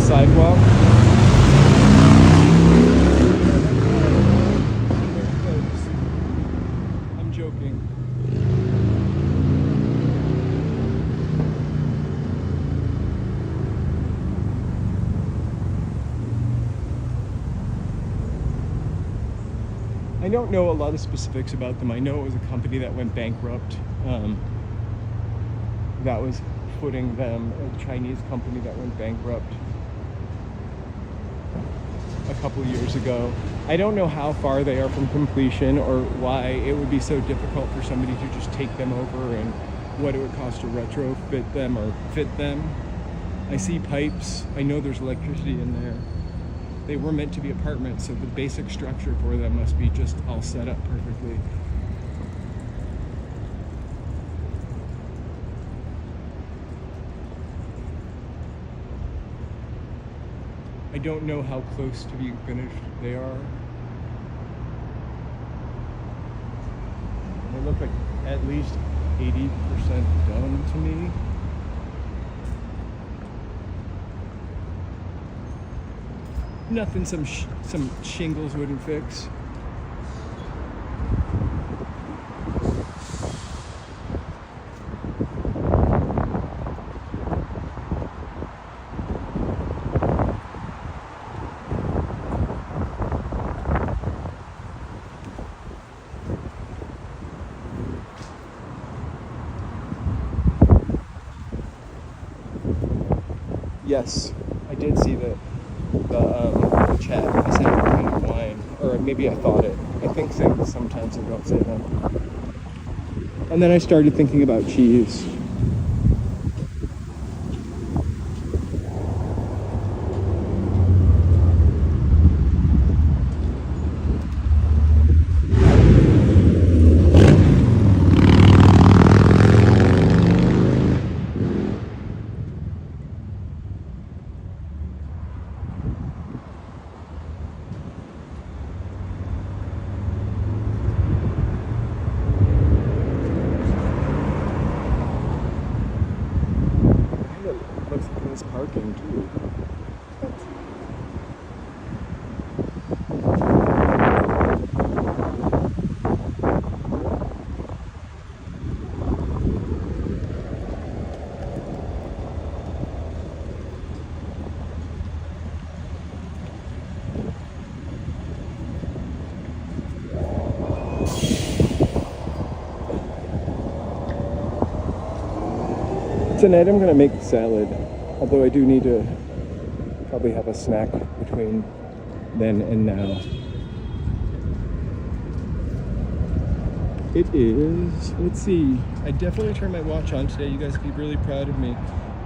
Sidewalk. I'm joking. I don't know a lot of specifics about them. I know it was a company that went bankrupt. That was footing them, a Chinese company that went bankrupt a couple years ago. I don't know how far they are from completion or why it would be so difficult for somebody to just take them over and what it would cost to retrofit them or fit them. I see pipes. I know there's electricity in there. They were meant to be apartments, so the basic structure for them must be just all set up perfectly. I don't know how close to being finished they are. They look like at least 80% done to me. Nothing some shingles wouldn't fix. Yes, I did see the chat. I said what kind of wine, or maybe I thought it. I think so. Sometimes I don't say them. And then I started thinking about cheese. Parking too. Tonight I'm gonna make salad. Although I do need to probably have a snack between then and now. It is, let's see, I definitely turned my watch on today. You guys would be really proud of me.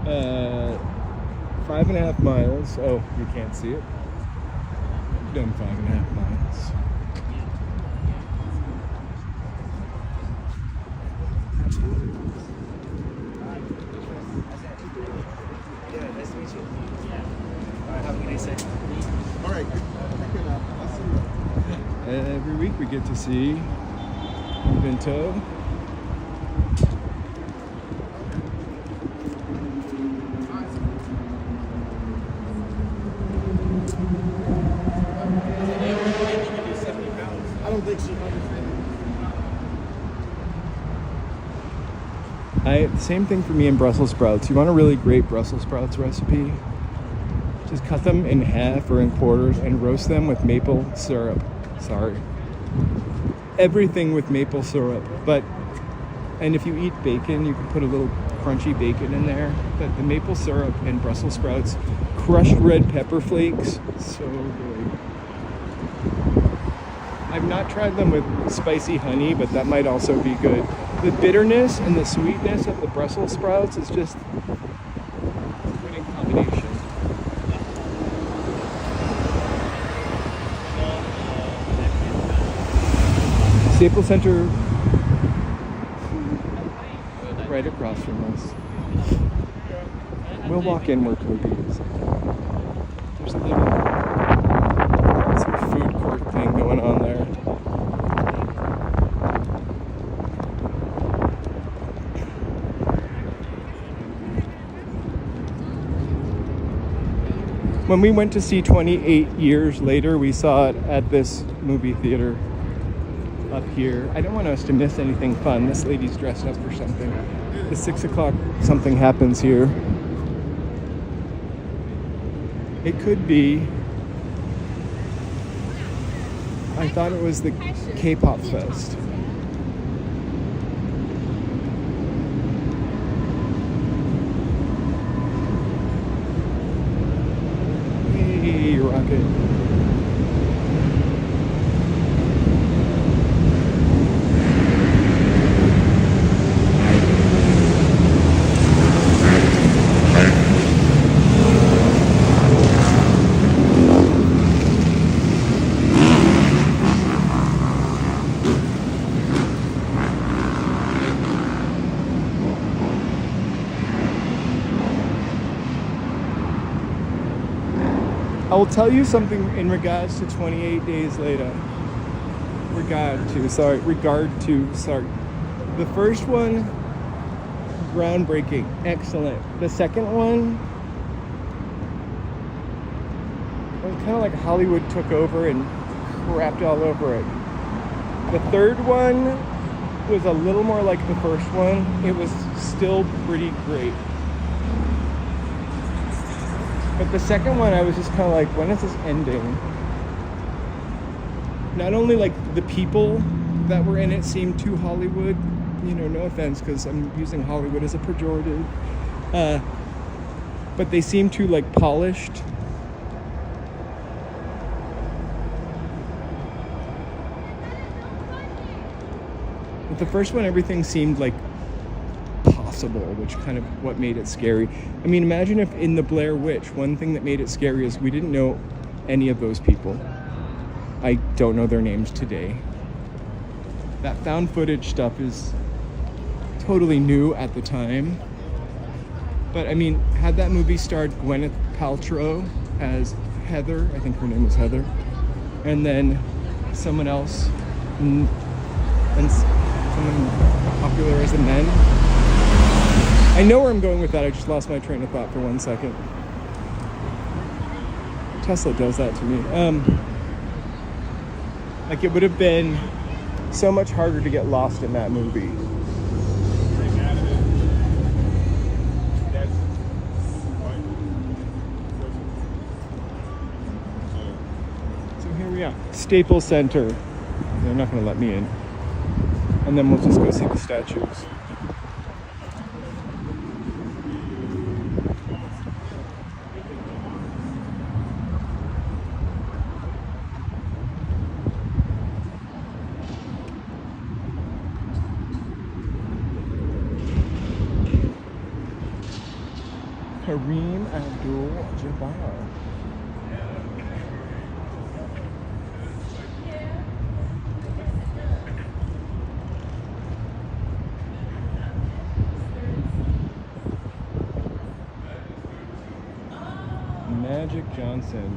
5.5 miles. Oh, you can't see it. I've done 5.5 miles. Yeah, nice to meet you. All right, have a good day, sir. All right. I'll see you. Every week we get to see Vinto. I don't think she understands. Same thing for me in Brussels sprouts. You want a really great Brussels sprouts recipe? Just cut them in half or in quarters and roast them with maple syrup. Sorry. Everything with maple syrup. And if you eat bacon, you can put a little crunchy bacon in there. But the maple syrup and Brussels sprouts, crushed red pepper flakes, so good. I've not tried them with spicy honey, but that might also be good. The bitterness and the sweetness of the Brussels sprouts is just a winning combination. Staples Center, right across from us. We'll walk in where Kobe is. There's a little some food court thing going on there. When we went to see 28 Years Later, we saw it at this movie theater up here. I don't want us to miss anything fun. This lady's dressed up for something. At 6 o'clock, something happens here. It could be, I thought it was the K-pop fest. Hey, rocket. I will tell you something in regards to 28 Days Later. Regard to, sorry. The first one, groundbreaking, excellent. The second one, it was kind of like Hollywood took over and crapped all over it. The third one was a little more like the first one. It was still pretty great. But the second one, I was just kind of like, when is this ending? Not only like the people that were in it seemed too Hollywood, you know, no offense, because I'm using Hollywood as a pejorative, but they seemed too like polished. With the first one, everything seemed like possible, which kind of what made it scary. I mean, imagine if in the Blair Witch, one thing that made it scary is we didn't know any of those people. I don't know their names today. That found footage stuff is totally new at the time. But I mean, had that movie starred Gwyneth Paltrow as Heather, I think her name was Heather, and then someone else, and someone popular as a men. I know where I'm going with that. I just lost my train of thought for 1 second. Tesla does that to me. Like, it would have been so much harder to get lost in that movie. So here we are, Staples Center. They're not going to let me in. And then we'll just go see the statues. Kareem Abdul-Jabbar. Magic Johnson.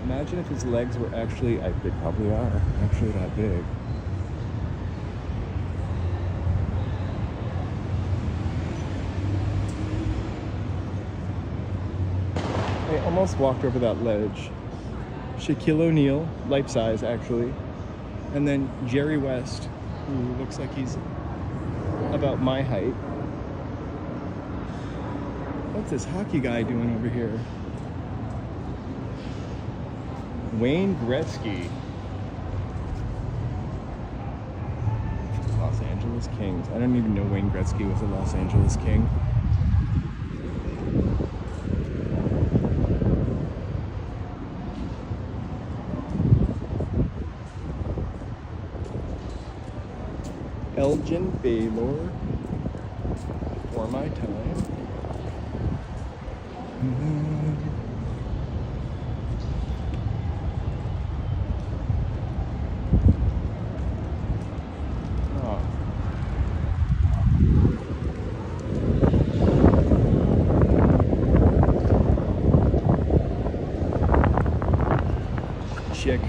Imagine if his legs were actually, they probably are, actually that big. I almost walked over that ledge. Shaquille O'Neal, life size actually. And then Jerry West, who looks like he's about my height. What's this hockey guy doing over here? Wayne Gretzky. Los Angeles Kings. I don't even know Wayne Gretzky was a Los Angeles King. Elgin Baylor. For my time.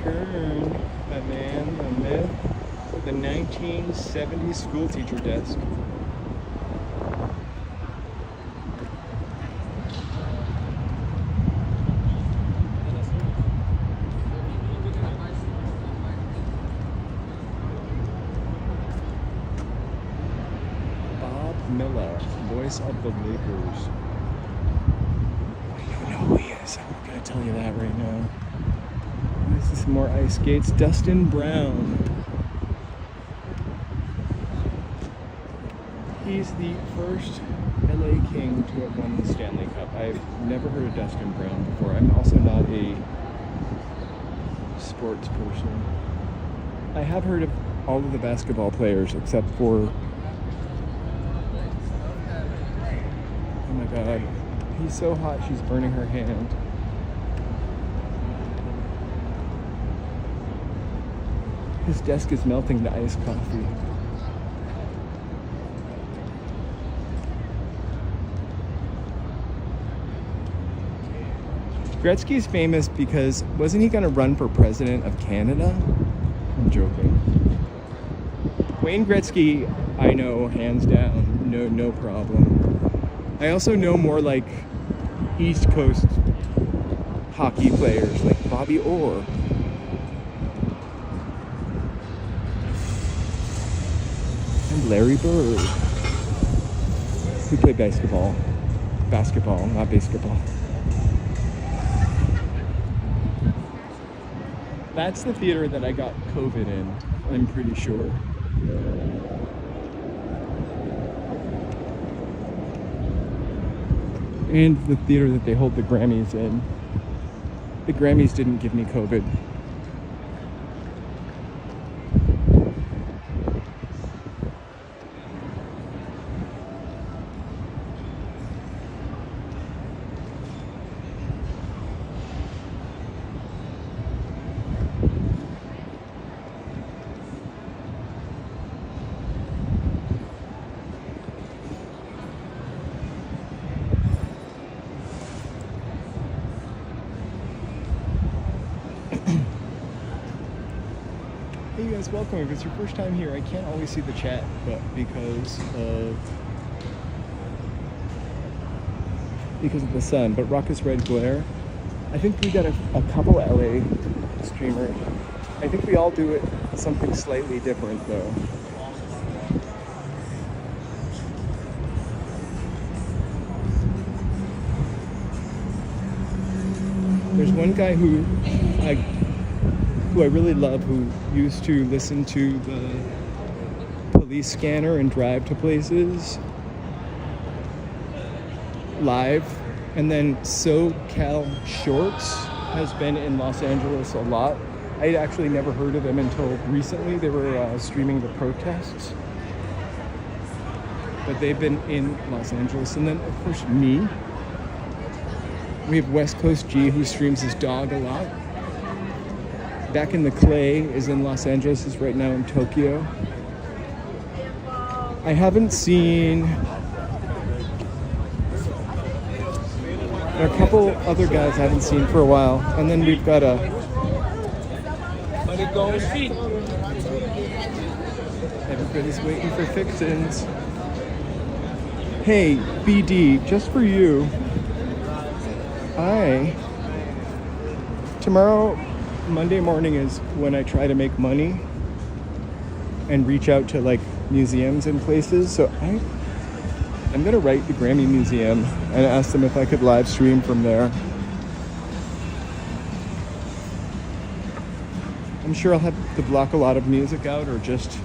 Kern, the man, the myth, the 1970s school teacher desk. Bob Miller, voice of the Lakers. I don't know who he is. I'm gonna tell you that right now. This is more ice skates. Dustin Brown. He's the first LA King to have won the Stanley Cup. I've never heard of Dustin Brown before. I'm also not a sports person. I have heard of all of the basketball players except for... Oh my god. He's so hot she's burning her hand. His desk is melting the iced coffee. Gretzky's famous because wasn't he going to run for president of Canada? I'm joking. Wayne Gretzky, I know hands down, no problem. I also know more like East Coast hockey players like Bobby Orr. Larry Bird. We play basketball. Basketball, not basketball. That's the theater that I got COVID in, I'm pretty sure. And the theater that they hold the Grammys in. The Grammys didn't give me COVID. Hey guys, welcome. If it's your first time here, I can't always see the chat, but because of the sun. But Raucous Red Glare, I think we got a couple LA streamers. I think we all do it something slightly different though. There's one guy who I really love, who used to listen to the police scanner and drive to places live. And then SoCal Shorts has been in Los Angeles a lot. I'd actually never heard of them until recently. They were streaming the protests. But they've been in Los Angeles. And then, of course, me. We have West Coast G, who streams his dog a lot. Back in the Clay is in Los Angeles, is right now in Tokyo. I haven't seen... There are a couple other guys I haven't seen for a while. And then we've got a... Everybody's waiting for fixins. Hey, BD, just for you. Tomorrow, Monday morning is when I try to make money and reach out to like museums and places. So I'm gonna write the Grammy Museum and ask them if I could live stream from there. I'm sure I'll have to block a lot of music out or just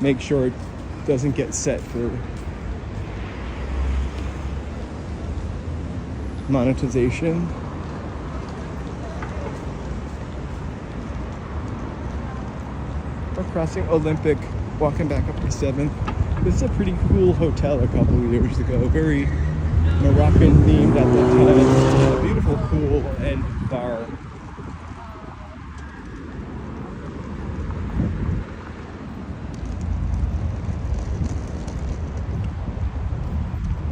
make sure it doesn't get set for monetization. We're crossing Olympic, walking back up to 7th. This is a pretty cool hotel a couple of years ago, very Moroccan themed at the time. A beautiful pool and bar.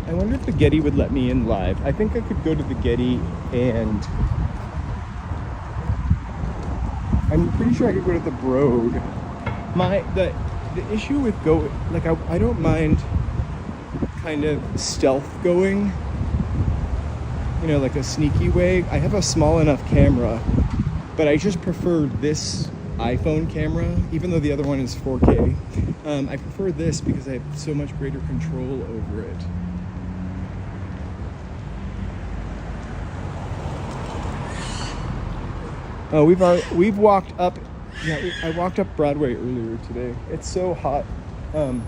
I wonder if the Getty would let me in live. I think I could go to the Getty and I'm pretty sure I could go to the Broad. The issue with I don't mind kind of stealth going, you know, like a sneaky way. I have a small enough camera, but I just prefer this iPhone camera, even though the other one is 4K. I prefer this because I have so much greater control over it. Oh, we've walked up. Yeah, I walked up Broadway earlier today. It's so hot. I'm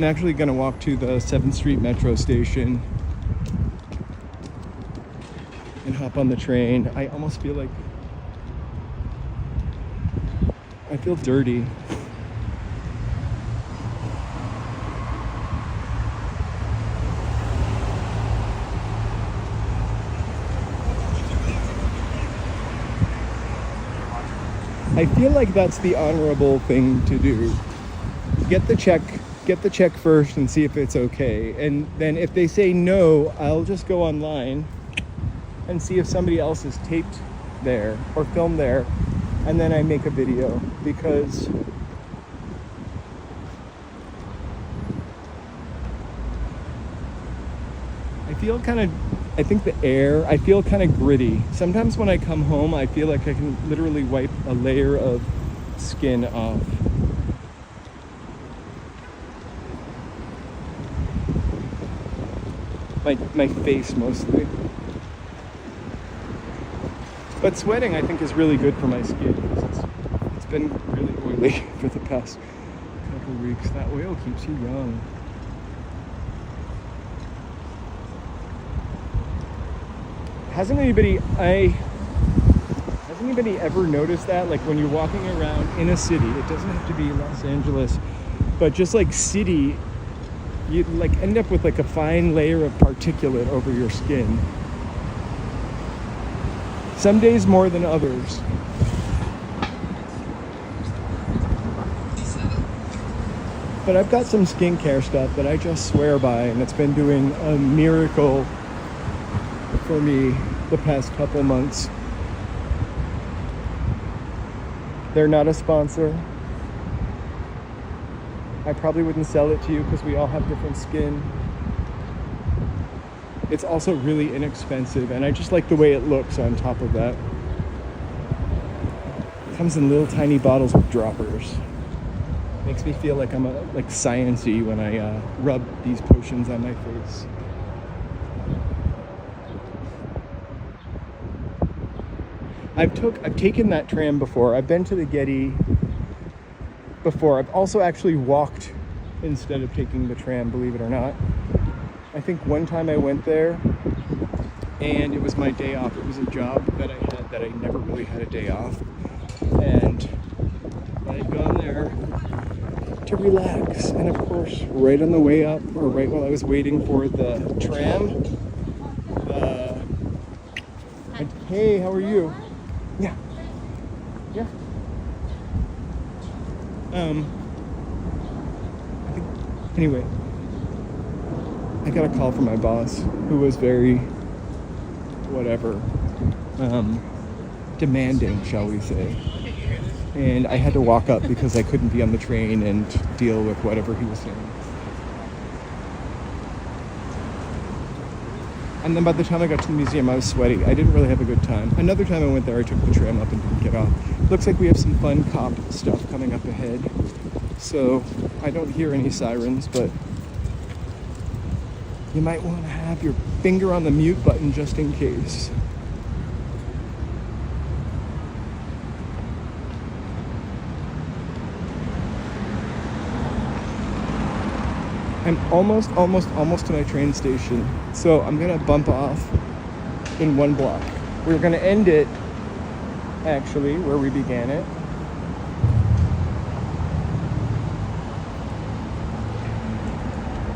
actually gonna walk to the 7th Street Metro station and hop on the train. I almost feel like I feel dirty. I feel like that's the honorable thing to do. Get the check first and see if it's okay. And then if they say no, I'll just go online and see if somebody else is taped there or filmed there, and then I make a video, because I think the air, I feel kind of gritty. Sometimes when I come home, I feel like I can literally wipe a layer of skin off. My face mostly. But sweating, I think, is really good for my skin, because it's been really oily for the past couple weeks. That oil keeps you young. Hasn't anybody ever noticed that? Like when you're walking around in a city, it doesn't have to be Los Angeles, but just like city, you like end up with like a fine layer of particulate over your skin. Some days more than others. But I've got some skincare stuff that I just swear by, and it's been doing a miracle for me the past couple months. They're not a sponsor. I probably wouldn't sell it to you because we all have different skin. It's also really inexpensive, and I just like the way it looks on top of that. It comes in little tiny bottles with droppers. Makes me feel like I'm like science-y when I rub these potions on my face. I've taken that tram before. I've been to the Getty before. I've also actually walked instead of taking the tram, believe it or not. I think one time I went there and it was my day off. It was a job that I had that I never really had a day off. And I had gone there to relax. And of course, right on the way up, or right while I was waiting for the tram, Hey, how are you? Yeah. Yeah. Anyway, I got a call from my boss who was very, whatever, demanding, shall we say. And I had to walk up because I couldn't be on the train and deal with whatever he was saying. And then by the time I got to the museum, I was sweaty. I didn't really have a good time. Another time I went there, I took the tram up and didn't get off. Looks like we have some fun cop stuff coming up ahead. So I don't hear any sirens, but you might want to have your finger on the mute button just in case. I'm almost to my train station. So I'm gonna bump off in one block. We're gonna end it, actually, where we began it.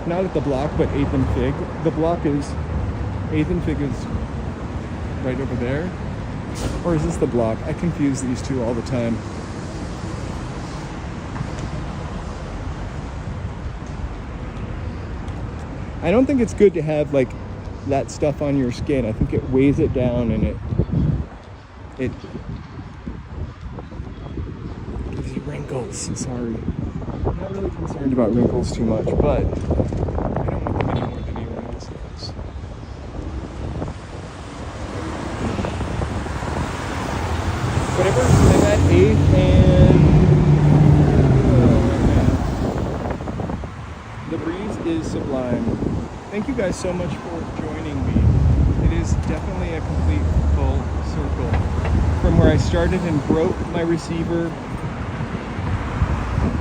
Not at the block, but 8th and Fig. The block is, 8th and Fig is right over there. Or is this the block? I confuse these two all the time. I don't think it's good to have like that stuff on your skin. I think it weighs it down and it gives you wrinkles. Sorry. I'm not really concerned about wrinkles too much, but I don't want them any more than anyone else does. Whatever, I'm at 8th and the breeze is sublime. Thank you guys so much for joining me. It is definitely a complete full circle. From where I started and broke my receiver,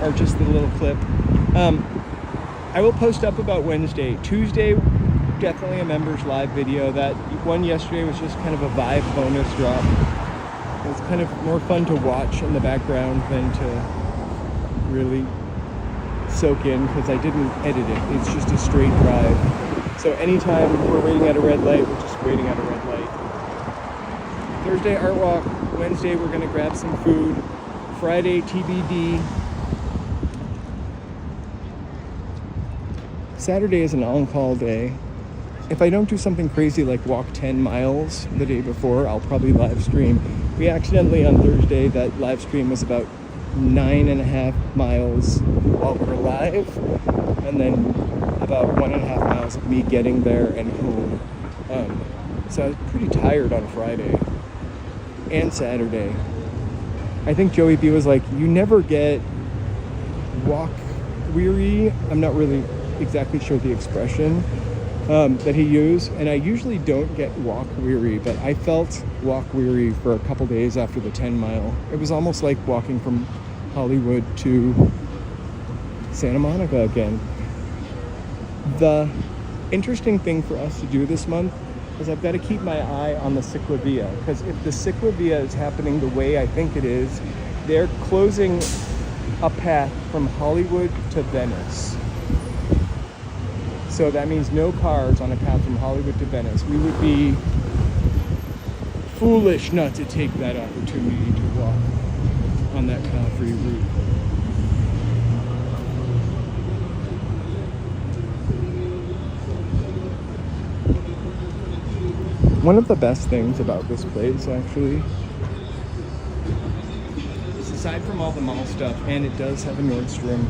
or just the little clip. I will post up about Wednesday. Tuesday, definitely a members live video. That one yesterday was just kind of a vibe bonus drop. It was kind of more fun to watch in the background than to really soak in because I didn't edit it. It's just a straight drive. So anytime we're waiting at a red light, we're just waiting at a red light. Thursday, art walk. Wednesday, we're gonna grab some food. Friday, TBD. Saturday is an on-call day. If I don't do something crazy like walk 10 miles the day before, I'll probably live stream. We accidentally on Thursday, that live stream was about 9.5 miles while we were live, and then about 1.5 miles of me getting there and home. So I was pretty tired on Friday and Saturday. I think Joey B was like, you never get walk weary. I'm not really exactly sure the expression that he used, and I usually don't get walk weary, but I felt walk weary for a couple days after the 10 mile. It was almost like walking from Hollywood to Santa Monica again. The interesting thing for us to do this month is I've got to keep my eye on the ciclovia, because if the ciclovia is happening the way I think it is, they're closing a path from Hollywood to Venice. So that means no cars on a path from Hollywood to Venice. We would be foolish not to take that opportunity to walk on that car-free route. One of the best things about this place, actually, is aside from all the mall stuff, and it does have a Nordstrom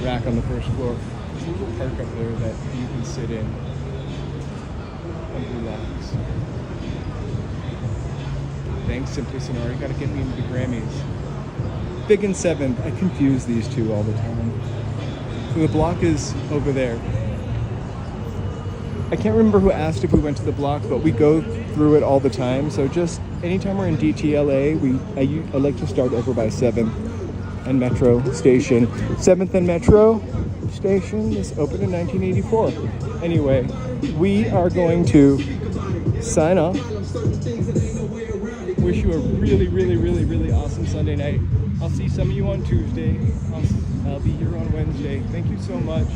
rack on the first floor, there's a little park up there that you can sit in and relax. Thanks, Simply Sonora. You gotta get me into the Grammys. Big and 7th. I confuse these two all the time. So the block is over there. I can't remember who asked if we went to the block, but we go through it all the time. So just anytime we're in Dtla, I like to start over by 7th and Metro Station. 7th and Metro Station is opened in 1984. Anyway, we are going to sign off. Wish you a really, really, really, really awesome Sunday night. I'll see some of you on Tuesday. I'll be here on Wednesday. Thank you so much.